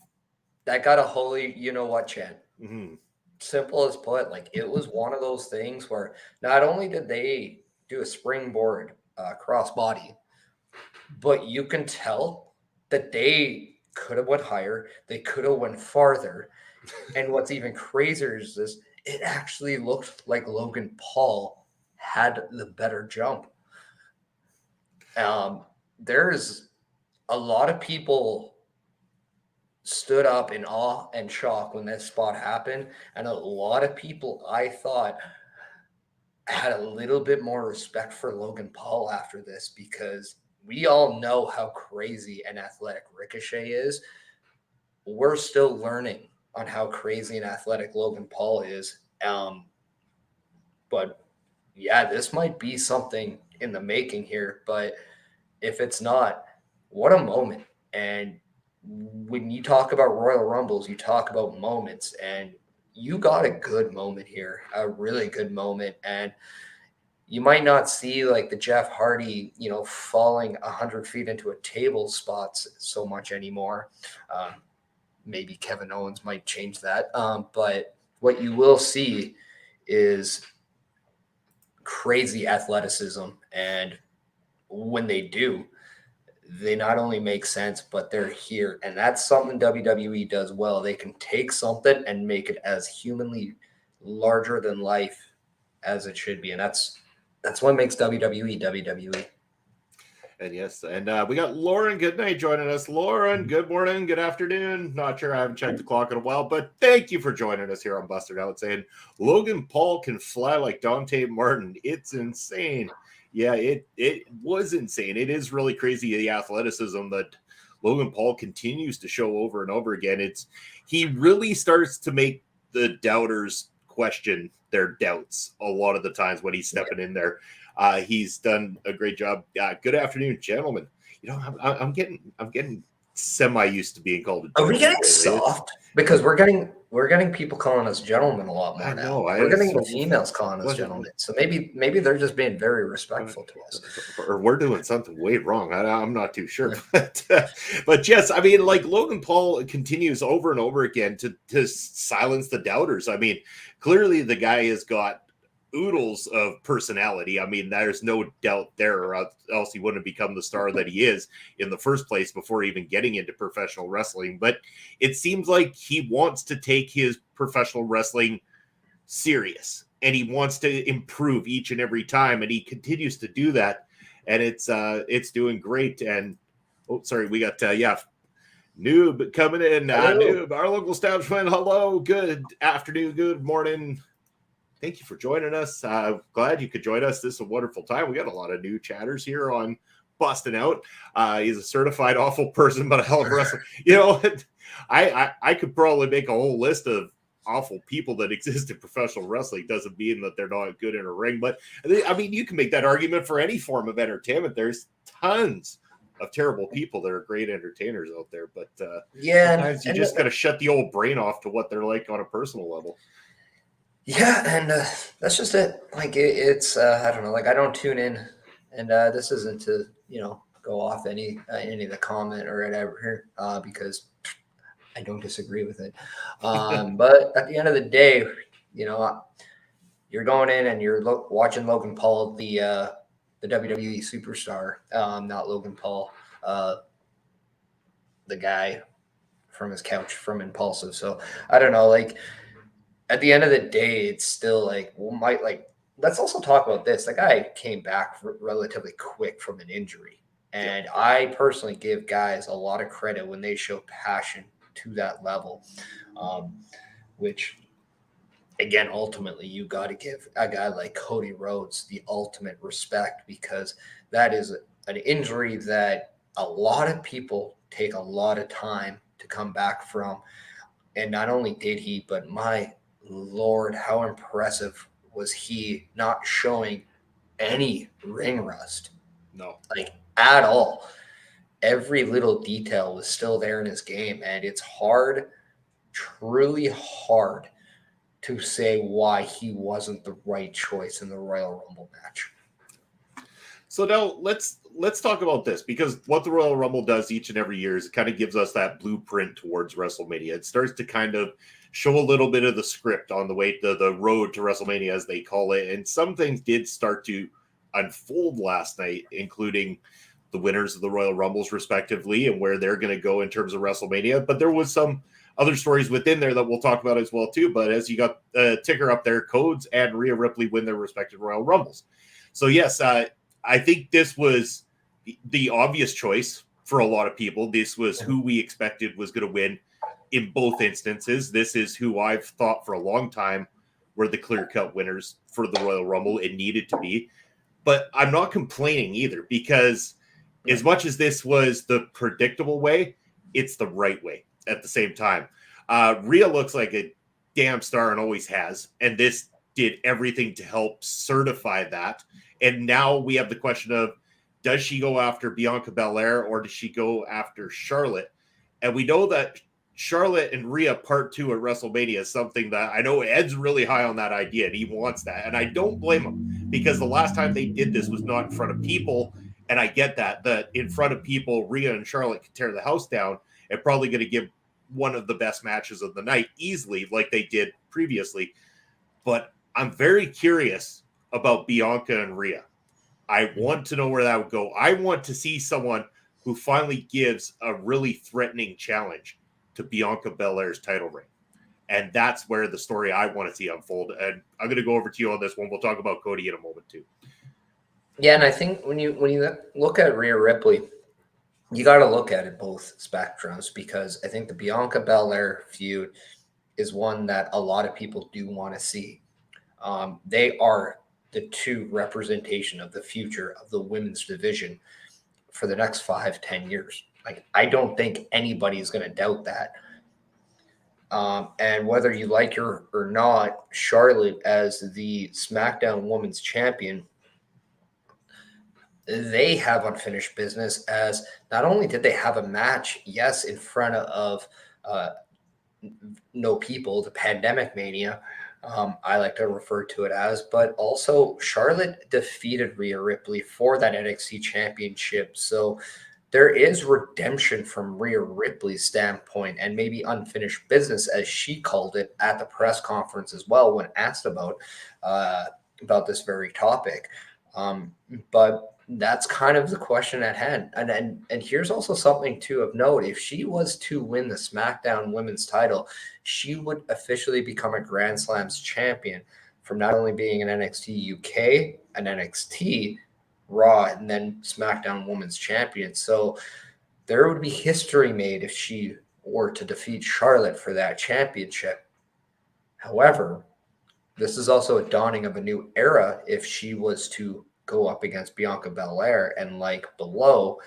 That got a holy, you know what, chant. Mm-hmm. Simple as put, like it was one of those things where not only did they do a springboard crossbody, but you can tell that they could have went higher, they could have went farther. And what's even crazier is this: it actually looked like Logan Paul had the better jump. There's a lot of people stood up in awe and shock when that spot happened. And a lot of people, I thought, had a little bit more respect for Logan Paul after this, because we all know how crazy and athletic Ricochet is. We're still learning on how crazy and athletic Logan Paul is. But yeah, this might be something in the making here. But if it's not, what a moment. And when you talk about Royal Rumbles, you talk about moments, and you got a good moment here, a really good moment. And you might not see like the Jeff Hardy, falling 100 feet into a table spots so much anymore. Maybe Kevin Owens might change that. But what you will see is crazy athleticism. And when they do, they not only make sense, but they're here. And that's something WWE does well. They can take something and make it as humanly larger than life as it should be. And that's what makes WWE WWE. And yes, and we got Lauren Goodnight joining us. Lauren, good morning, good afternoon. Not sure, I haven't checked the clock in a while, but thank you for joining us here on Busted Out, saying Logan Paul can fly like Dante Martin. It's insane. Yeah, it was insane. It is really crazy, the athleticism that Logan Paul continues to show over and over again. He really starts to make the doubters question their doubts a lot of the times when he's stepping in there. He's done a great job. Good afternoon, gentlemen. I'm getting semi used to being called a gentleman. Are we getting soft? Because we're getting people calling us gentlemen a lot more now. We're getting the females calling us gentlemen. So maybe they're just being very respectful to us. Or we're doing something way wrong. I'm not too sure. But yes, I mean, like Logan Paul continues over and over again to silence the doubters. I mean, clearly the guy has got oodles of personality. I mean, there's no doubt there, or else he wouldn't become the star that he is in the first place before even getting into professional wrestling. But it seems like he wants to take his professional wrestling serious, and he wants to improve each and every time, and he continues to do that, and it's doing great. And we got Noob coming in. Noob, our local establishment. Hello, good afternoon, good morning. Thank you for joining us. Glad you could join us. This is a wonderful time. We got a lot of new chatters here on Busting Out. He's a certified awful person, but a hell of a wrestler. I could probably make a whole list of awful people that exist in professional wrestling. Doesn't mean that they're not good in a ring, but I mean, you can make that argument for any form of entertainment. There's tons of terrible people that are great entertainers out there, but sometimes you just got to shut the old brain off to what they're like on a personal level. Yeah, and that's just it. Like it's I don't know. Like I don't tune in, and this isn't to go off any of the comment or whatever here because I don't disagree with it. But at the end of the day, you're going in and you're watching Logan Paul, the WWE superstar, not Logan Paul, the guy from his couch from Impulsive. So I don't know, like. At the end of the day, it's still like, let's also talk about this. The guy came back relatively quick from an injury. And I personally give guys a lot of credit when they show passion to that level, which, again, ultimately, you got to give a guy like Cody Rhodes the ultimate respect, because that is an injury that a lot of people take a lot of time to come back from. And not only did he, but my Lord, how impressive was he not showing any ring rust. No. Like at all. Every little detail was still there in his game. And it's hard, truly hard to say why he wasn't the right choice in the Royal Rumble match. So now let's talk about this, because what the Royal Rumble does each and every year is it kind of gives us that blueprint towards WrestleMania. It starts to kind of show a little bit of the script on the way to the road to WrestleMania, as they call it. And some things did start to unfold last night, including the winners of the Royal Rumbles respectively and where they're going to go in terms of WrestleMania. But there was some other stories within there that we'll talk about as well too. But as you got a ticker up there, Codes and Rhea Ripley win their respective Royal Rumbles. So yes, I think this was the obvious choice for a lot of people. This was who we expected was going to win in both instances. This is who I've thought for a long time were the clear-cut winners for the Royal Rumble. It needed to be. But I'm not complaining either, because as much as this was the predictable way, it's the right way at the same time. Rhea looks like a damn star and always has, and this did everything to help certify that. And now we have the question of, does she go after Bianca Belair or does she go after Charlotte? And we know that Charlotte and Rhea part 2 at WrestleMania is something that I know Ed's really high on that idea, and he wants that. And I don't blame him, because the last time they did this was not in front of people. And I get that in front of people, Rhea and Charlotte could tear the house down and probably going to give one of the best matches of the night easily, like they did previously. But I'm very curious about Bianca and Rhea. I want to know where that would go. I want to see someone who finally gives a really threatening challenge to Bianca Belair's title reign. And that's where the story I want to see unfold. And I'm going to go over to you on this one. We'll talk about Cody in a moment too. Yeah, and I think when you look at Rhea Ripley, you got to look at it both spectrums, because I think the Bianca Belair feud is one that a lot of people do want to see. They are the two representation of the future of the women's division for the next 5-10 years. Like, I don't think anybody's going to doubt that. And whether you like her or not, Charlotte as the SmackDown Women's Champion, they have unfinished business, as not only did they have a match, yes, in front of no people, the pandemic mania, I like to refer to it as, but also Charlotte defeated Rhea Ripley for that NXT championship. So there is redemption from Rhea Ripley's standpoint, and maybe unfinished business, as she called it at the press conference as well when asked about this very topic. But that's kind of the question at hand. And here's also something too of note. If she was to win the SmackDown Women's title, she would officially become a Grand Slams champion, from not only being an NXT UK, an NXT Raw, and then SmackDown Women's champion. So there would be history made if she were to defeat Charlotte for that championship. However, this is also a dawning of a new era if she was to go up against Bianca Belair and, like below,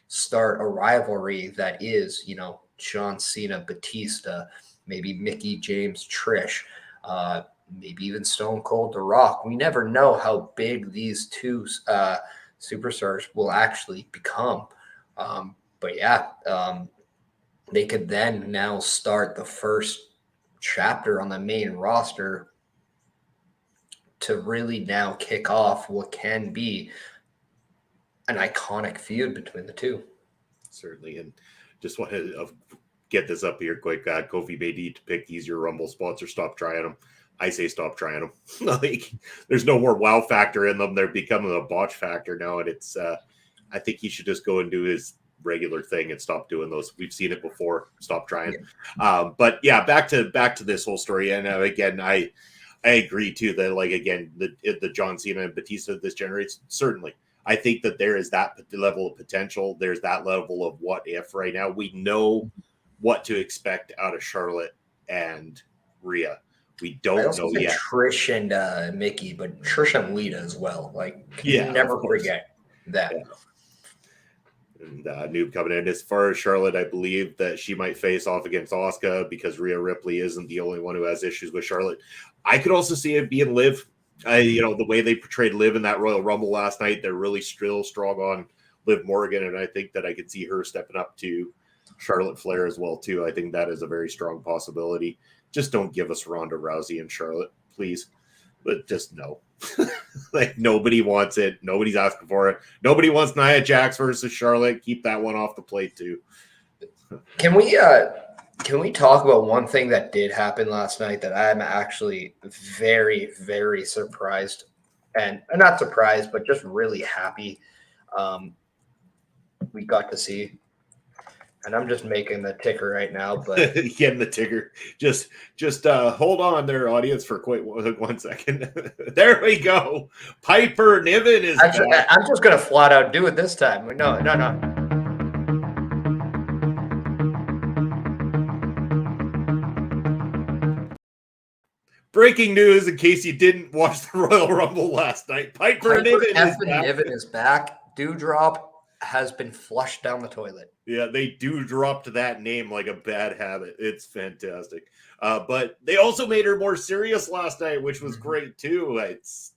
start a rivalry that is, John Cena, Batista, maybe Mickey James, Trish, maybe even Stone Cold, The Rock. We never know how big these two superstars will actually become. But yeah, they could then now start the first chapter on the main roster to really now kick off what can be an iconic feud between the two. Certainly. And just want to get this up here quick. Kofi may need to pick easier Rumble spots or stop trying them. I say stop trying them. Like, there's no more wow factor in them. They're becoming a botch factor now. And it's, I think he should just go and do his regular thing and stop doing those. We've seen it before. Stop trying. Yeah. But yeah, back to this whole story. And again, I agree too that, like, again, the John Cena and Batista this generates, certainly. I think that there is that level of potential. There's that level of what if right now. We know what to expect out of Charlotte and Rhea. We don't know yet. Trish and Mickey, but Trish and Lita as well. Like, you never forget that. And Noob coming in. As far as Charlotte, I believe that she might face off against Asuka because Rhea Ripley isn't the only one who has issues with Charlotte. I could also see it being Liv. The way they portrayed Liv in that Royal Rumble last night, they're really still strong on Liv Morgan, and I think that I could see her stepping up to Charlotte Flair as well too. I think that is a very strong possibility. Just don't give us Ronda Rousey and Charlotte, please. But just no. Like, nobody wants it. Nobody's asking for it. Nobody wants Nia Jax versus Charlotte. Keep that one off the plate too. Can we talk about one thing that did happen last night that I'm actually very, very surprised, and not surprised, but just really happy we got to see. And I'm just making the ticker right now, but getting the ticker. Just hold on there, audience, for quite 1 second. There we go. Piper Niven is back. I'm just gonna flat out do it this time. No. Breaking news, in case you didn't watch the Royal Rumble last night. Piper Niven is back. Dewdrop has been flushed down the toilet. Yeah, they dropped that name like a bad habit. It's fantastic. But they also made her more serious last night, which was great too.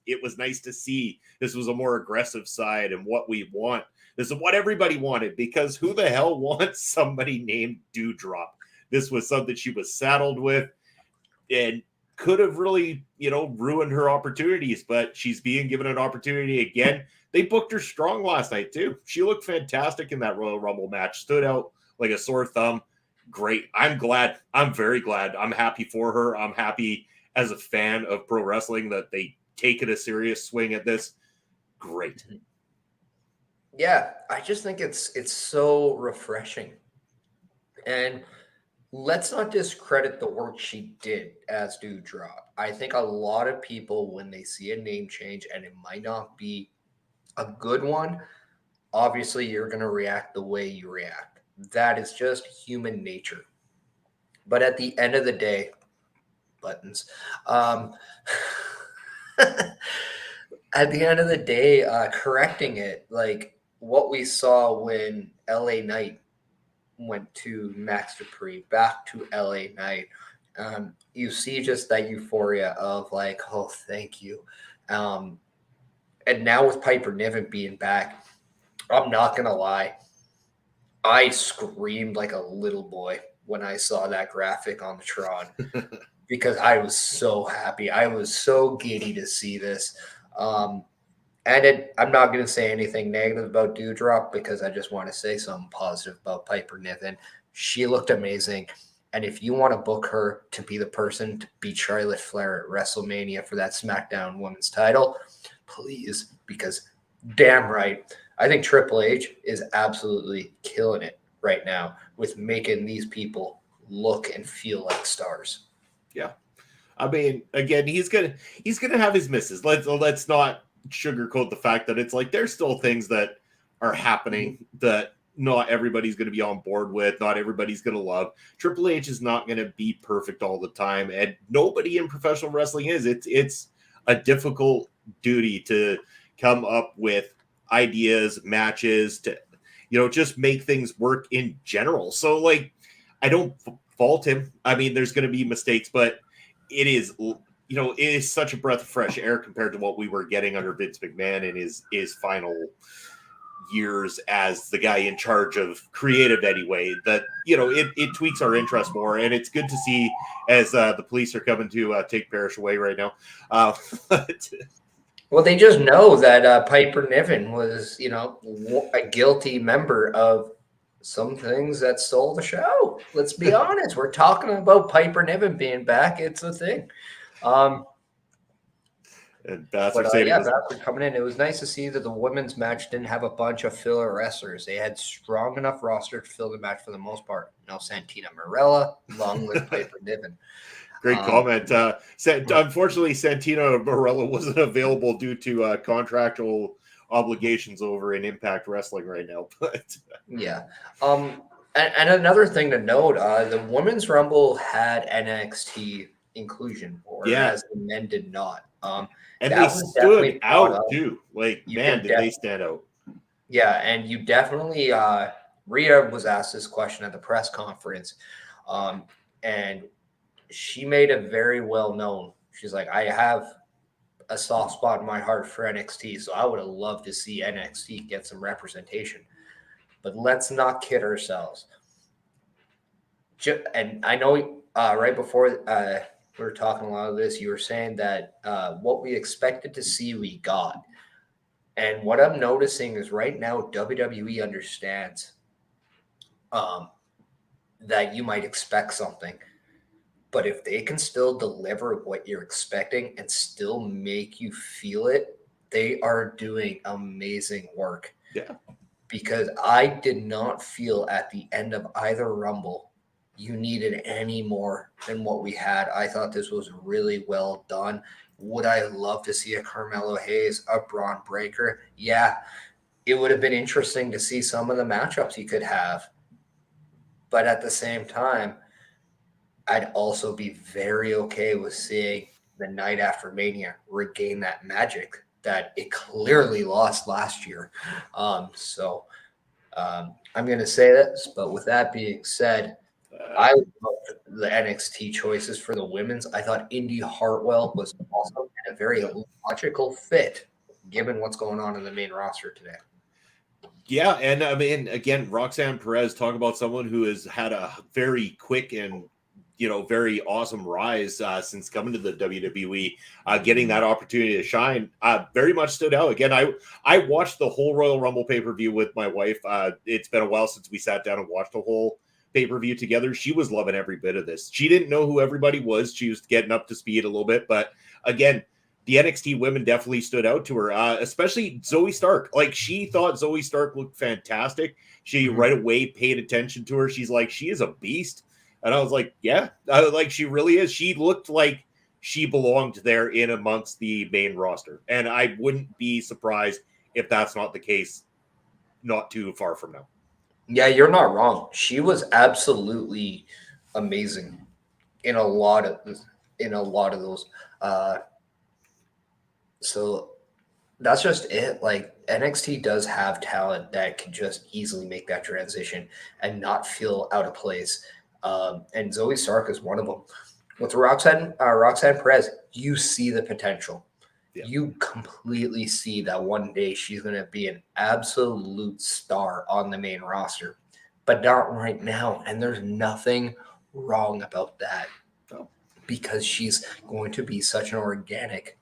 It was nice to see. This was a more aggressive side and what we want. This is what everybody wanted, because who the hell wants somebody named Dewdrop? This was something she was saddled with and could have really, ruined her opportunities, but she's being given an opportunity again. They booked her strong last night too. She looked fantastic in that Royal Rumble match. Stood out like a sore thumb. Great. I'm glad. I'm very glad. I'm happy for her. I'm happy as a fan of pro wrestling that they taken a serious swing at this. Great. Yeah, I just think it's so refreshing. And let's not discredit the work she did as Dewdrop. I think a lot of people, when they see a name change and it might not be a good one, obviously you're going to react the way you react. That is just human nature. But at the end of the day, buttons. At the end of the day, correcting it, like what we saw when LA Knight went to Max Dupree, back to LA Knight, you see just that euphoria of like, oh, thank you. And now with Piper Niven being back, I'm not going to lie. I screamed like a little boy when I saw that graphic on the Tron because I was so happy. I was so giddy to see this. I'm not going to say anything negative about Dewdrop because I just want to say something positive about Piper Niven. She looked amazing. And if you want to book her to be the person to beat Charlotte Flair at WrestleMania for that SmackDown Women's title, please, because damn right, I think Triple H is absolutely killing it right now with making these people look and feel like stars. Yeah. I mean, again, he's gonna have his misses. Let's not sugarcoat the fact that it's like there's still things that are happening that not everybody's going to be on board with, not everybody's going to love. Triple H is not going to be perfect all the time, and nobody in professional wrestling is. It's a difficult duty to come up with ideas, matches, to just make things work in general. So like, I don't fault him. I mean, there's going to be mistakes, but it is it is such a breath of fresh air compared to what we were getting under Vince McMahon in his final years as the guy in charge of creative anyway, that it tweaks our interest more, and it's good to see as the police are coming to take Parrish away right now. Well, they just know that Piper Niven was a guilty member of some things that stole the show. Let's be honest, we're talking about Piper Niven being back. It's a thing. And Bastard Bastard coming in. It was nice to see that the women's match didn't have a bunch of filler wrestlers. They had strong enough roster to fill the match for the most part. No Santina Marella, long live Piper Niven. Great comment. Unfortunately, Santina Marella wasn't available due to contractual obligations over in Impact Wrestling right now. But yeah. And another thing to note, the Women's Rumble had NXT inclusion, as the men did not. And they stood out too. Like, man, did they stand out? Yeah, and you definitely Rhea was asked this question at the press conference, and she made it very well known. She's like, I have a soft spot in my heart for NXT, so I would have loved to see NXT get some representation. But let's not kid ourselves. And I know right before we were talking a lot of this, you were saying that what we expected to see, we got. And what I'm noticing is right now, WWE understands that you might expect something. But if they can still deliver what you're expecting and still make you feel it, they are doing amazing work. Yeah. Because I did not feel at the end of either Rumble you needed any more than what we had. I thought this was really well done. Would I love to see a Carmelo Hayes, a Braun Breaker? Yeah, it would have been interesting to see some of the matchups you could have. But at the same time, I'd also be very okay with seeing the night after Mania regain that magic that it clearly lost last year. I'm going to say this, but with that being said, I loved the NXT choices for the women's. I thought Indy Hartwell was awesome and a very logical fit given what's going on in the main roster today. Yeah, and I mean, again, Roxanne Perez, talk about someone who has had a very quick and very awesome rise since coming to the WWE, getting that opportunity to shine, very much stood out. Again, I watched the whole Royal Rumble pay-per-view with my wife. It's been a while since we sat down and watched the whole pay-per-view together. She was loving every bit of this. She didn't know who everybody was. She was getting up to speed a little bit, but again, the NXT women definitely stood out to her, especially Zoe Stark. Like, she thought Zoe Stark looked fantastic. She right away paid attention to her. She's like, she is a beast. And I was like, yeah, like she really is. She looked like she belonged there in amongst the main roster. And I wouldn't be surprised if that's not the case not too far from now. Yeah, you're not wrong. She was absolutely amazing in a lot of those. So that's just it. Like, NXT does have talent that can just easily make that transition and not feel out of place. And Zoe Stark is one of them. With Roxanne Perez, you see the potential. Yeah. You completely see that one day she's going to be an absolute star on the main roster, but not right now. And there's nothing wrong about that because she's going to be such an organic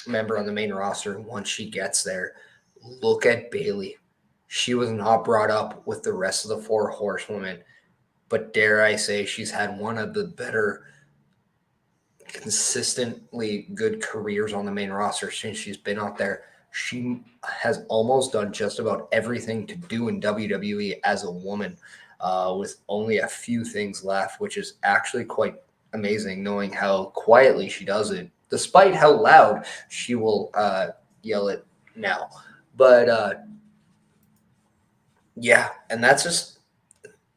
member on the main roster once she gets there. Look at Bayley. She was not brought up with the rest of the four horsewomen, but dare I say she's had one of the better consistently good careers on the main roster since she's been out there. She has almost done just about everything to do in WWE as a woman, with only a few things left, which is actually quite amazing knowing how quietly she does it, despite how loud she will yell it now. But yeah, and that's just,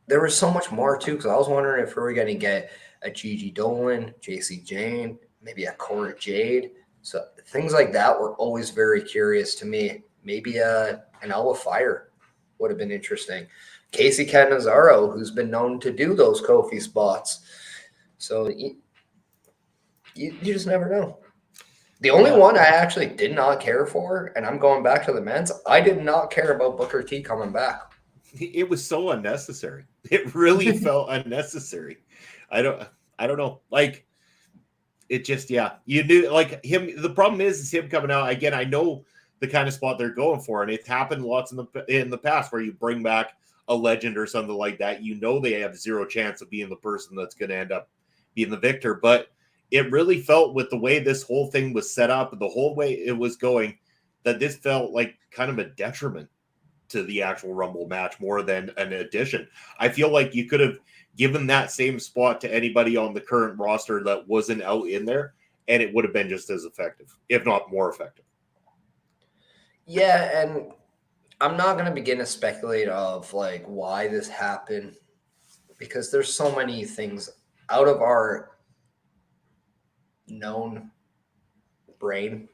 there was so much more too, because I was wondering if we were going to get a Gigi Dolan, JC Jane, maybe a Cora Jade. So things like that were always very curious to me. Maybe an Alba Fire would have been interesting. Casey Catanzaro, who's been known to do those Kofi spots. So you just never know. The only one I actually did not care for, and I'm going back to the men's, I did not care about Booker T coming back. It was so unnecessary. It really felt unnecessary. I don't know. Like, it just, you knew, like, him. The problem is him coming out again. I know the kind of spot they're going for, and it's happened lots in the past where you bring back a legend or something like that. You know they have zero chance of being the person that's going to end up being the victor. But it really felt, with the way this whole thing was set up, the whole way it was going, that this felt like kind of a detriment to the actual Rumble match more than an addition. I feel like you could have given that same spot to anybody on the current roster that wasn't out in there, and it would have been just as effective, if not more effective. Yeah, and I'm not going to begin to speculate of like why this happened, because there's so many things out of our known brain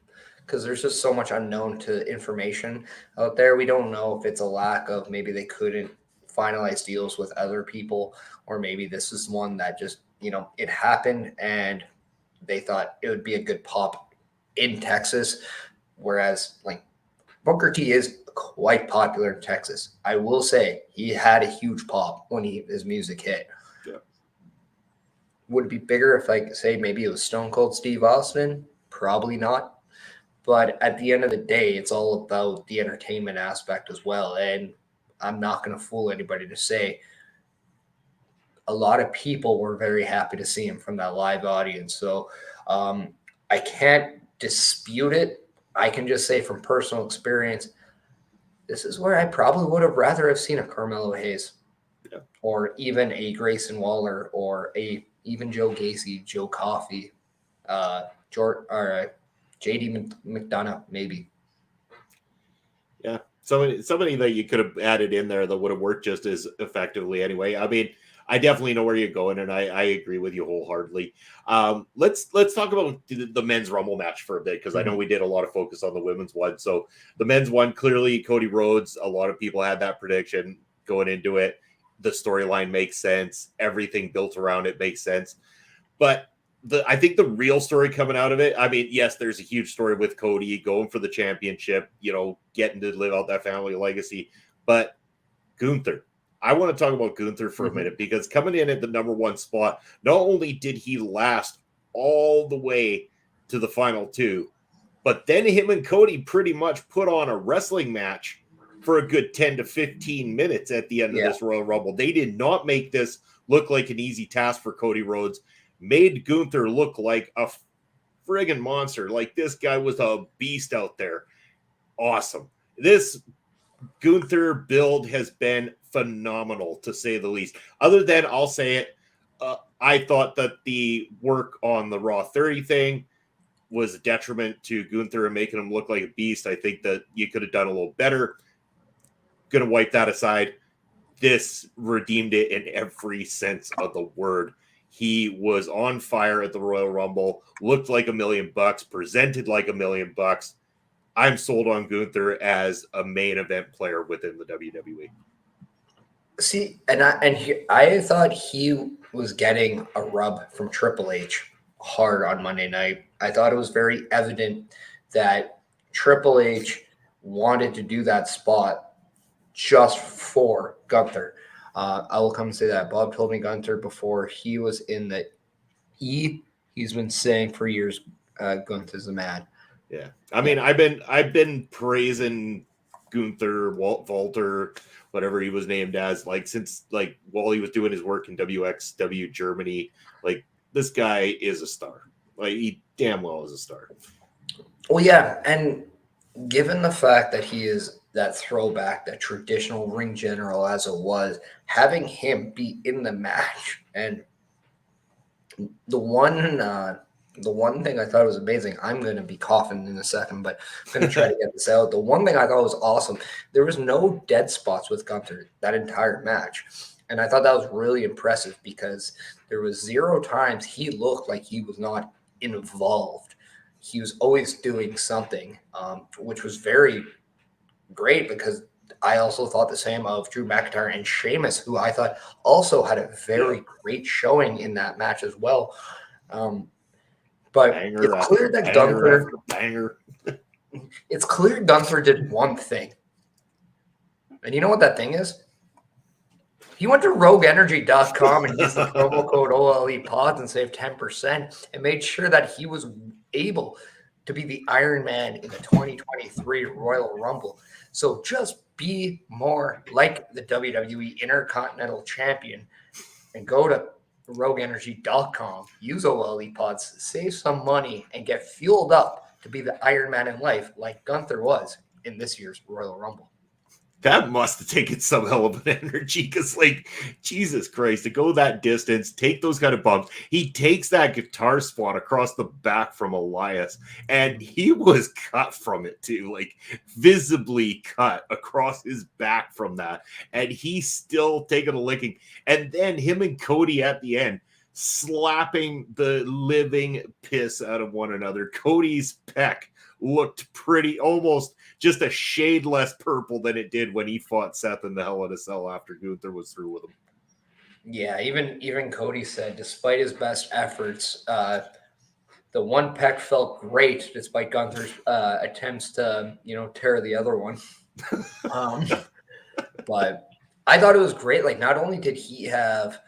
because there's just so much unknown to information out there. We don't know if it's a lack of maybe they couldn't finalize deals with other people, or maybe this is one that just, it happened and they thought it would be a good pop in Texas. Whereas like Booker T is quite popular in Texas. I will say he had a huge pop when his music hit. Yeah. Would it be bigger if, like, say, maybe it was Stone Cold Steve Austin? Probably not. But at the end of the day, it's all about the entertainment aspect as well. And I'm not going to fool anybody to say a lot of people were very happy to see him from that live audience. So I can't dispute it. I can just say from personal experience, this is where I probably would have rather have seen a Carmelo Hayes, or even a Grayson Waller, or even Joe Gacy, Joe Coffey, JD McDonough, maybe. Yeah, somebody that you could have added in there that would have worked just as effectively anyway. I mean, I definitely know where you're going, and I agree with you wholeheartedly. Let's talk about the men's Rumble match for a bit, because I know we did a lot of focus on the women's one. So the men's one, clearly Cody Rhodes, a lot of people had that prediction going into it. The storyline makes sense. Everything built around it makes sense. But I think the real story coming out of it, I mean, yes, there's a huge story with Cody going for the championship, getting to live out that family legacy. But Gunther, I want to talk about Gunther for a minute, because coming in at the number one spot, not only did he last all the way to the final two, but then him and Cody pretty much put on a wrestling match for a good 10 to 15 minutes at the end of this Royal Rumble. They did not make this look like an easy task for Cody Rhodes. Made Gunther look like a friggin' monster. Like, this guy was a beast out there. Awesome. This Gunther build has been phenomenal, to say the least. Other than, I'll say it, I thought that the work on the Raw 30 thing was a detriment to Gunther and making him look like a beast. I think that you could have done a little better. Going to wipe that aside. This redeemed it in every sense of the word. He was on fire at the Royal Rumble, looked like $1 million, presented like $1 million. I'm sold on Gunther as a main event player within the WWE. See, I thought he was getting a rub from Triple H hard on Monday night. I thought it was very evident that Triple H wanted to do that spot just for Gunther. I will come and say that Bob told me Gunther before he was in the E. He's been saying for years, Gunther's the man. Yeah, I mean, I've been praising Gunther, Walter, whatever he was named as, like, since, like, while he was doing his work in WXW Germany. Like, this guy is a star. Like, he damn well is a star. Well, yeah, and given the fact that he is that throwback, that traditional ring general as it was, having him be in the match, and the one thing I thought was amazing, I'm going to be coughing in a second, but I'm going to try to get this out. The one thing I thought was awesome, there was no dead spots with Gunther that entire match. And I thought that was really impressive, because there was 0 times he looked like he was not involved. He was always doing something, which was very great, because I also thought the same of Drew McIntyre and Sheamus, who I thought also had a very great showing in that match as well. But it's clear that Gunther, it's clear Gunther did one thing. And you know what that thing is? He went to rogueenergy.com and used the promo code OLEPODS and saved 10% and made sure that he was able to be the Iron Man in the 2023 Royal Rumble. So just be more like the WWE Intercontinental Champion and go to rogueenergy.com, use OLEPODS, save some money, and get fueled up to be the Iron Man in life like Gunther was in this year's Royal Rumble. That must have taken some hell of an energy, because, like, Jesus Christ, to go that distance, take those kind of bumps. He takes that guitar spot across the back from Elias, and he was cut from it too, like visibly cut across his back from that. And he's still taking a licking. And then him and Cody at the end, slapping the living piss out of one another. Cody's pec looked pretty, almost just a shade less purple than it did when he fought Seth in the Hell in a Cell after Gunther was through with him. Yeah, even Cody said, despite his best efforts, the one pec felt great despite Gunther's attempts to, tear the other one. But I thought it was great. Like, not only did he have,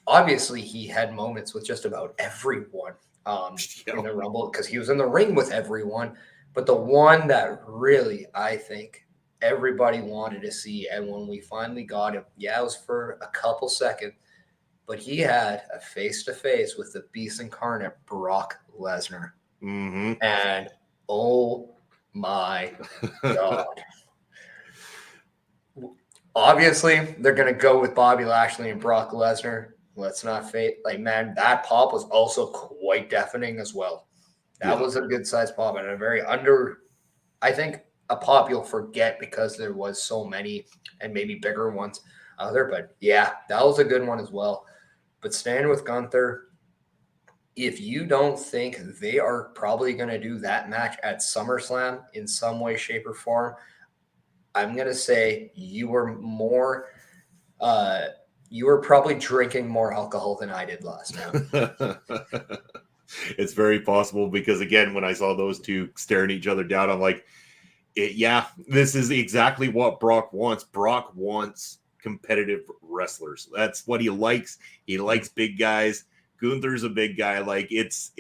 obviously he had moments with just about everyone in the Rumble because he was in the ring with everyone. But the one that really, I think, everybody wanted to see, and when we finally got him, it was for a couple seconds, but he had a face-to-face with the beast incarnate, Brock Lesnar. Mm-hmm. And oh my God. Obviously, they're going to go with Bobby Lashley and Brock Lesnar. Let's not fade. Like, man, that pop was also quite deafening as well. That was a good-sized pop and a very I think, a pop you'll forget because there was so many and maybe bigger ones out there. But, yeah, that was a good one as well. But staying with Gunther, if you don't think they are probably going to do that match at SummerSlam in some way, shape, or form, I'm going to say you were probably drinking more alcohol than I did last night. It's very possible because, again, when I saw those two staring each other down, I'm like, this is exactly what Brock wants. Brock wants competitive wrestlers. That's what he likes. He likes big guys. Gunther's a big guy. Like, it's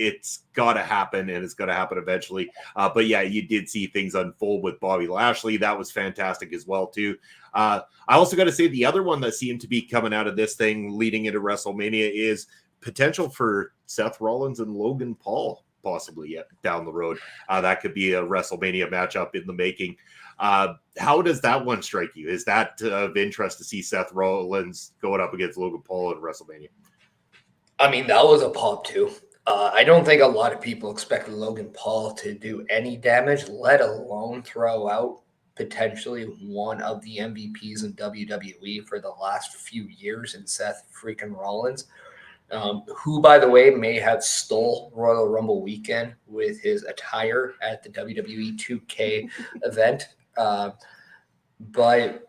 got to happen, and it's going to happen eventually. But yeah, you did see things unfold with Bobby Lashley. That was fantastic as well too. I also got to say the other one that seemed to be coming out of this thing leading into WrestleMania is potential for Seth Rollins and Logan Paul possibly down the road. That could be a WrestleMania matchup in the making. How does that one strike you? Is that of interest to see Seth Rollins going up against Logan Paul in WrestleMania? I mean, that was a pop too. I don't think a lot of people expected Logan Paul to do any damage, let alone throw out potentially one of the MVPs in WWE for the last few years in Seth freaking Rollins, who, by the way, may have stole Royal Rumble weekend with his attire at the WWE 2K event. But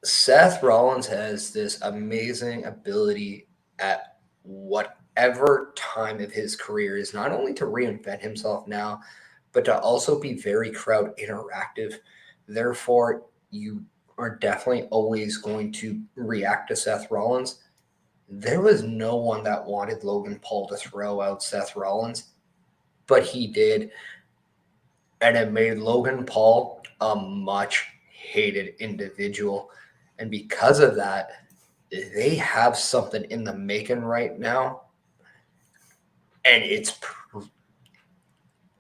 Seth Rollins has this amazing ability at whatever time of his career is not only to reinvent himself now, but to also be very crowd interactive. Therefore, you are definitely always going to react to Seth Rollins. There was no one that wanted Logan Paul to throw out Seth Rollins, but he did. And it made Logan Paul a much hated individual. And because of that, they have something in the making right now. And it's,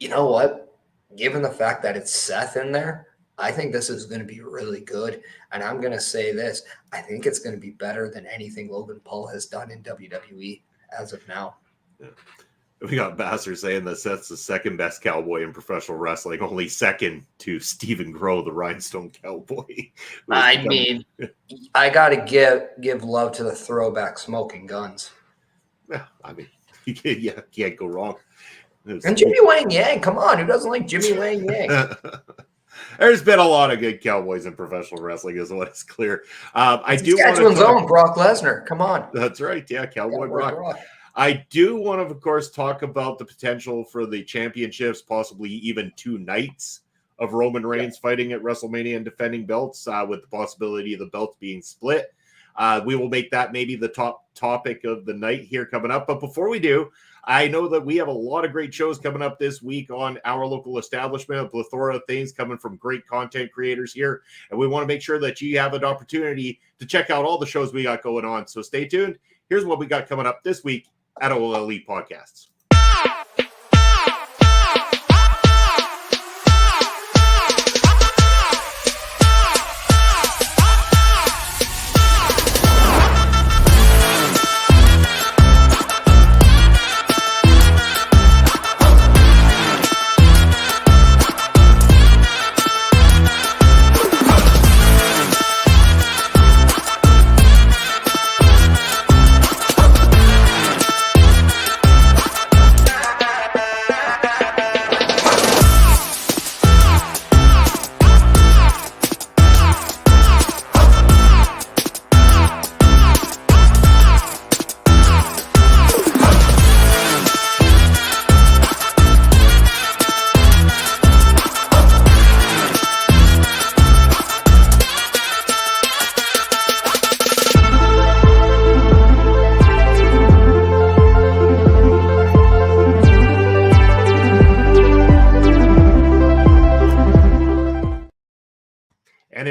you know what? Given the fact that it's Seth in there, I think this is going to be really good. And I'm going to say this. I think it's going to be better than anything Logan Paul has done in WWE as of now. Yeah. We got Basser saying that Seth's the second best cowboy in professional wrestling, only second to Stephen Grow, the Rhinestone Cowboy. I mean, I got to give love to the throwback Smoking Guns. Yeah, I mean, you can't go wrong. And Jimmy Wang Yang, come on, who doesn't like Jimmy Wang Yang? There's been a lot of good cowboys in professional wrestling, is what is clear. I do want Saskatchewan's own Brock Lesnar. Come on. That's right. Yeah, Cowboy Brock. I do want to, of course, talk about the potential for the championships, possibly even 2 nights of Roman Reigns fighting at WrestleMania and defending belts, with the possibility of the belts being split. We will make that maybe the top topic of the night here coming up. But before we do, I know that we have a lot of great shows coming up this week on our local establishment, a plethora of things coming from great content creators here. And we want to make sure that you have an opportunity to check out all the shows we got going on. So stay tuned. Here's what we got coming up this week at OLE Podcasts.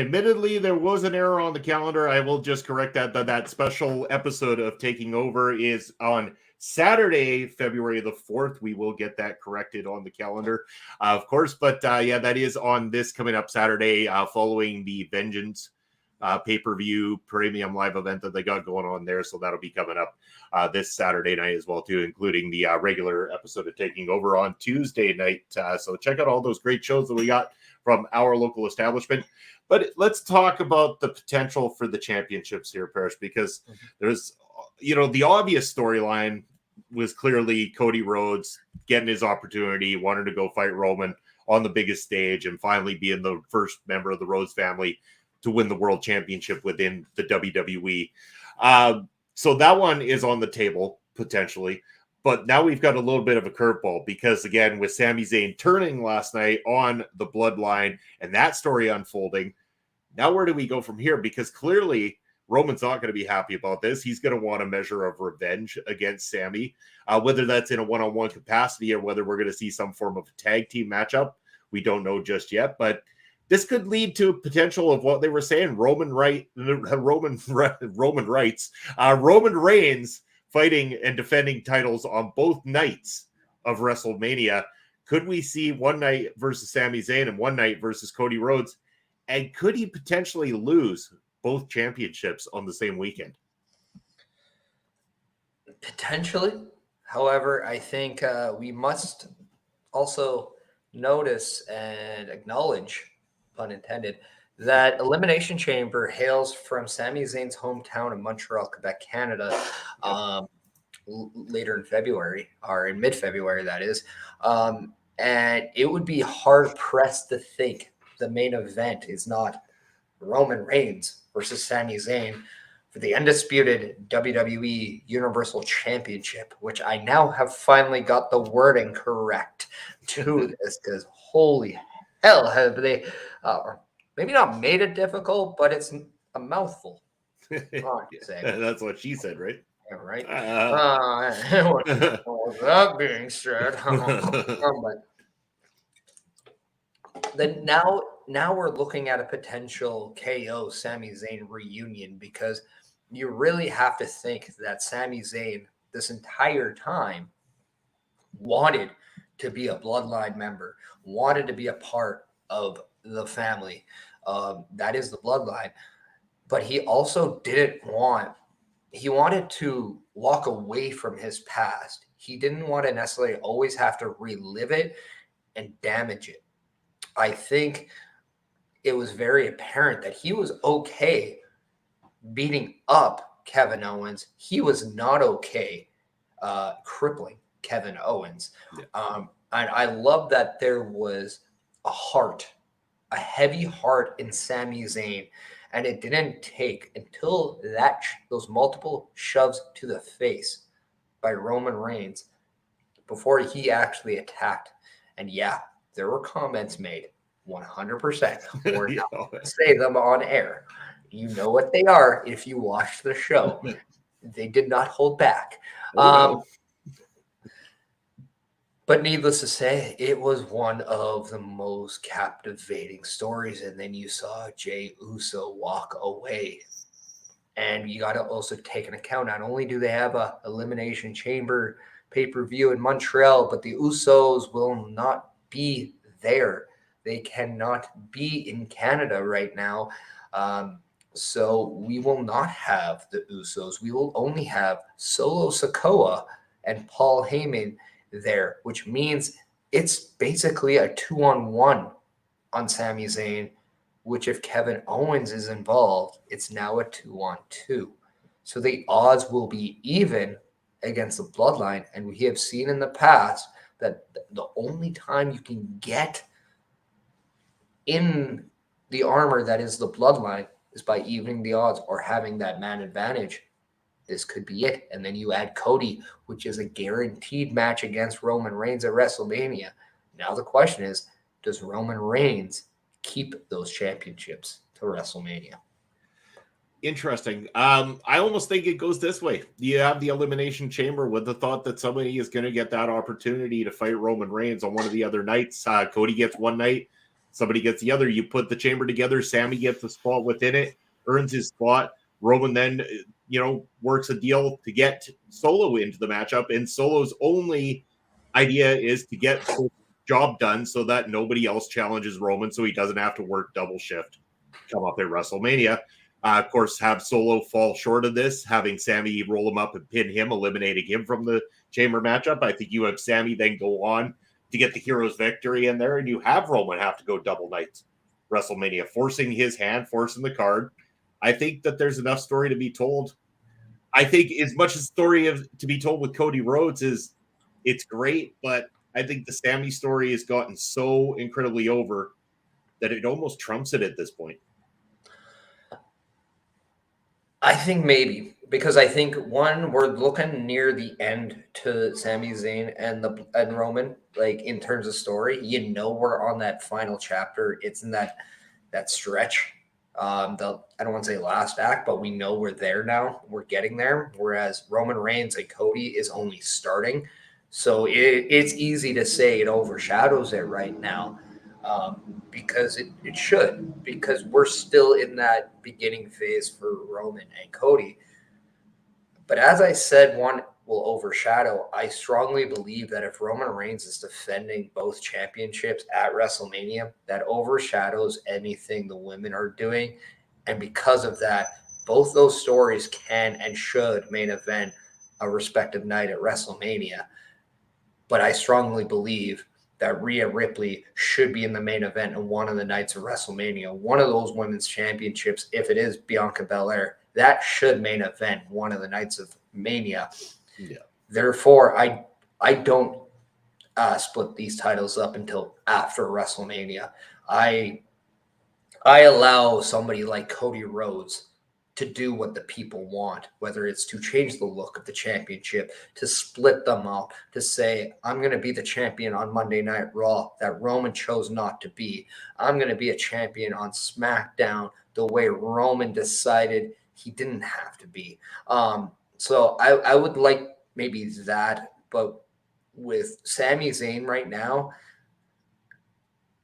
admittedly, there was an error on the calendar. I will just correct that. That special episode of Taking Over is on Saturday, February the 4th. We will get that corrected on the calendar, of course. But yeah, that is on this coming up Saturday, following the Vengeance pay-per-view premium live event that they got going on there. So that'll be coming up this Saturday night as well, too, including the regular episode of Taking Over on Tuesday night. So check out all those great shows that we got from our local establishment. But let's talk about the potential for the championships here, Parrish, because there's, the obvious storyline was clearly Cody Rhodes getting his opportunity, wanting to go fight Roman on the biggest stage and finally being the first member of the Rhodes family to win the world championship within the WWE. So that one is on the table, potentially. But now we've got a little bit of a curveball because, again, with Sami Zayn turning last night on the Bloodline and that story unfolding, now where do we go from here? Because clearly Roman's not going to be happy about this. He's going to want a measure of revenge against Sami, whether that's in a one-on-one capacity or whether we're going to see some form of a tag team matchup. We don't know just yet, but this could lead to potential of what they were saying, Roman Reigns fighting and defending titles on both nights of WrestleMania. Could we see one night versus Sami Zayn and one night versus Cody Rhodes? And could he potentially lose both championships on the same weekend? Potentially. However, I think we must also notice and acknowledge, pun intended, that Elimination Chamber hails from Sami Zayn's hometown of Montreal, Quebec, Canada, later in February, or in mid-February, that is. And it would be hard-pressed to think the main event is not Roman Reigns versus Sami Zayn for the undisputed WWE Universal Championship, which I now have finally got the wording correct to this, because holy hell, have they maybe not made it difficult, but it's a mouthful. That's what she said, right? Yeah, right. That being said, but then now we're looking at a potential KO Sami Zayn reunion, because you really have to think that Sami Zayn this entire time wanted to be a Bloodline member, wanted to be a part of the family. That is the Bloodline. But he also he wanted to walk away from his past. He didn't want to necessarily always have to relive it and damage it. I think it was very apparent that he was okay beating up Kevin Owens. He was not okay crippling Kevin Owens. Yeah. And I love that there was a heavy heart in Sami Zayn, and it didn't take until those multiple shoves to the face by Roman Reigns before he actually attacked. And yeah, there were comments made, 100%. We're not going to say them on air. You know what they are if you watch the show. They did not hold back. But needless to say, it was one of the most captivating stories. And then you saw Jey Uso walk away. And you got to also take into account, not only do they have a Elimination Chamber pay-per-view in Montreal, but the Usos will not be there. They cannot be in Canada right now. So we will not have the Usos. We will only have Solo Sikoa and Paul Heyman there, which means it's basically a 2-on-1 on Sami Zayn, which if Kevin Owens is involved, it's now a 2-on-2. So the odds will be even against the Bloodline. And we have seen in the past that the only time you can get in the armor that is the Bloodline is by evening the odds or having that man advantage. This could be it. And then you add Cody, which is a guaranteed match against Roman Reigns at WrestleMania. Now the question is, does Roman Reigns keep those championships to WrestleMania? Interesting. I almost think it goes this way. You have the Elimination Chamber with the thought that somebody is going to get that opportunity to fight Roman Reigns on one of the other nights. Cody gets one night. somebody gets the other. You put the chamber together, Sammy gets the spot within it, earns his spot. Roman then, works a deal to get Solo into the matchup, and Solo's only idea is to get the job done so that nobody else challenges Roman, so he doesn't have to work double shift come up at WrestleMania. Of course, have Solo fall short of this, having Sammy roll him up and pin him, eliminating him from the chamber matchup. I think you have Sammy then go on to get the hero's victory in there, and you have Roman have to go double nights WrestleMania, forcing his hand, forcing the card. I think that there's enough story to be told. I think as much as story to be told with Cody Rhodes is, it's great, but I think the Sammy story has gotten so incredibly over that it almost trumps it at this point. I think maybe, because I think, one, we're looking near the end to Sami Zayn and Roman, like in terms of story. We're on that final chapter. It's in that stretch. I don't want to say last act, but we know we're there now. We're getting there. Whereas Roman Reigns and Cody is only starting. So it's easy to say it overshadows it right now. Because it should, because we're still in that beginning phase for Roman and Cody. But as I said, one will overshadow. I strongly believe that if Roman Reigns is defending both championships at WrestleMania, that overshadows anything the women are doing. And because of that, both those stories can and should main event a respective night at WrestleMania. But I strongly believe that Rhea Ripley should be in the main event on one of the nights of WrestleMania, one of those women's championships. If it is Bianca Belair, that should main event one of the nights of Mania. Yeah. Therefore, I don't split these titles up until after WrestleMania. I allow somebody like Cody Rhodes to do what the people want, whether it's to change the look of the championship, to split them up, to say, I'm going to be the champion on Monday Night Raw that Roman chose not to be. I'm going to be a champion on SmackDown the way Roman decided he didn't have to be. So I would like maybe that, but with Sami Zayn right now,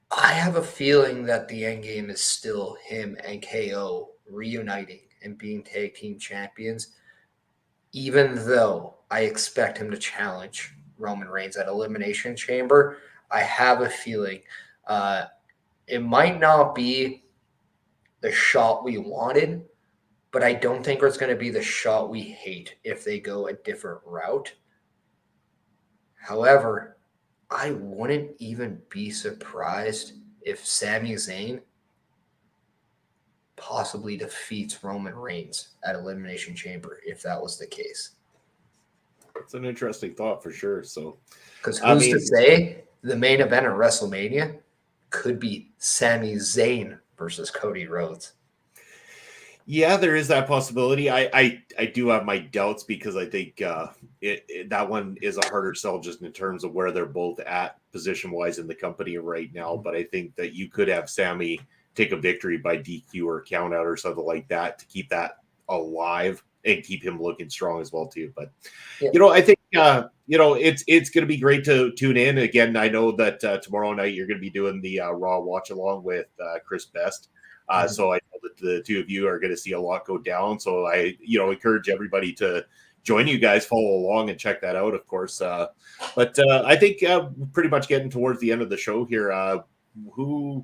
I have a feeling that the end game is still him and KO reuniting and being tag team champions, even though I expect him to challenge Roman Reigns at Elimination Chamber. I have a feeling it might not be the shot we wanted, but I don't think it's going to be the shot we hate if they go a different route. However, I wouldn't even be surprised if Sami Zayn possibly defeats Roman Reigns at Elimination Chamber, if that was the case. It's an interesting thought for sure. So, because who's to say the main event at WrestleMania could be Sami Zayn versus Cody Rhodes? Yeah, there is that possibility. I do have my doubts because I think that one is a harder sell just in terms of where they're both at position-wise in the company right now. But I think that you could have Sammy take a victory by DQ or count out or something like that to keep that alive and keep him looking strong as well too. But yeah. I think it's going to be great to tune in again. I know that tomorrow night you're going to be doing the Raw watch along with Chris Best. So I know that the two of you are going to see a lot go down. So I encourage everybody to join you guys, follow along, and check that out, of course. But I think pretty much getting towards the end of the show here. Who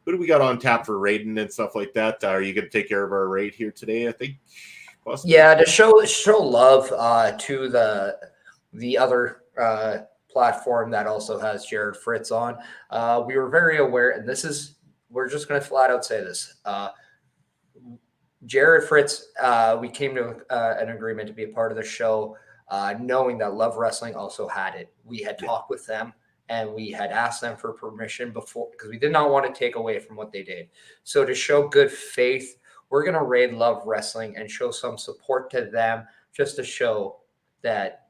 do we got on tap for raiding and stuff like that? Are you going to take care of our raid here today? I think. Possibly. Yeah, to show love to the other platform that also has Jarrod Fritz on. We were very aware, and we're just going to flat out say this. Jarrod Fritz, we came to an agreement to be a part of the show, knowing that Love Wrestling also had it. We had talked with them, and we had asked them for permission before, because we did not want to take away from what they did. So to show good faith, we're going to raid Love Wrestling and show some support to them, just to show that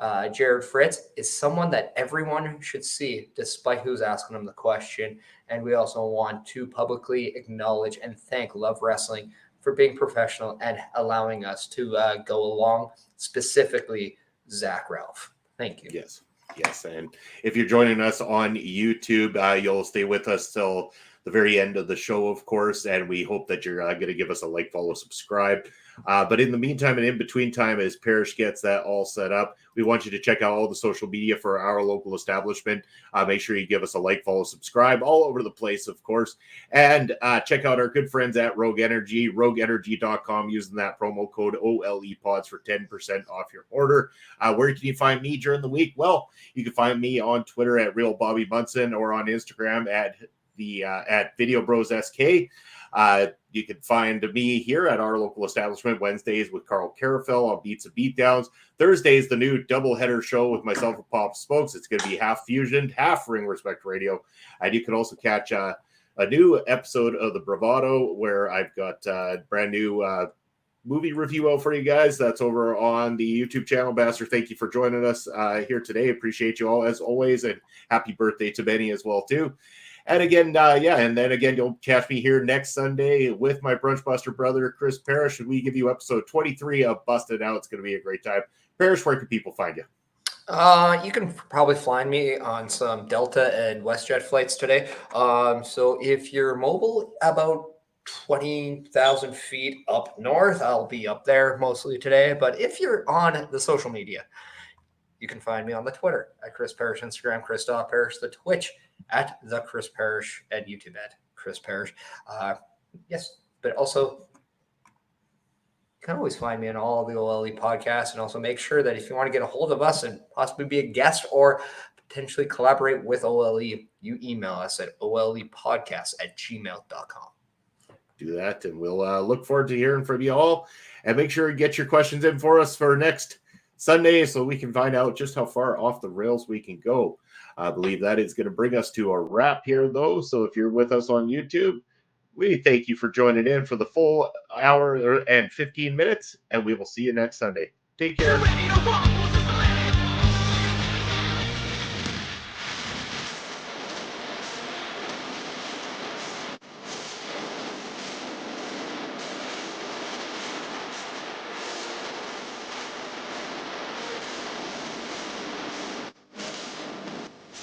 Jarrod Fritz is someone that everyone should see, despite who's asking him the question. And we also want to publicly acknowledge and thank Love Wrestling for being professional and allowing us to go along, specifically Zach Ralph. Thank you. Yes. Yes, and if you're joining us on YouTube, you'll stay with us till the very end of the show, of course, and we hope that you're going to give us a like, follow, subscribe. But in the meantime and in between time, as Parrish gets that all set up, we want you to check out all the social media for our local establishment. Make sure you give us a like, follow, subscribe all over the place, of course. And check out our good friends at Rogue Energy, rogueenergy.com, using that promo code OLEPODS for 10% off your order. Where can you find me during the week? Well, you can find me on Twitter at Real Bobby Munson or on Instagram at Video Bros SK. You can find me here at our local establishment Wednesdays with Carl Carafel on Beats and Beatdowns. Thursdays, the new doubleheader show with myself and Pop Smokes. It's going to be half Fusion, half Ring Respect Radio. And you can also catch a new episode of the Bravado where I've got a brand new movie review out for you guys. That's over on the YouTube channel. Baster, thank you for joining us here today. Appreciate you all as always, and happy birthday to Benny as well too. And again, and then again, you'll catch me here next Sunday with my BrunchBuster brother, Chris Parrish, and we give you episode 23 of Busted Out. It's going to be a great time. Parrish, where can people find you? You can probably find me on some Delta and WestJet flights today. So if you're mobile about 20,000 feet up north, I'll be up there mostly today. But if you're on the social media, you can find me on the Twitter at Chris Parrish, Instagram, Chris.Parrish, the Twitch at the Chris Parrish, and YouTube at Chris Parrish. Yes, but also you can always find me on all of the OLE podcasts, and also make sure that if you want to get a hold of us and possibly be a guest or potentially collaborate with OLE, you email us at olepodcast@gmail.com. Do that, and we'll look forward to hearing from you all. And make sure you get your questions in for us for next Sunday so we can find out just how far off the rails we can go. I believe that is going to bring us to a wrap here, though. So if you're with us on YouTube, we thank you for joining in for the full hour and 15 minutes, and we will see you next Sunday. Take care.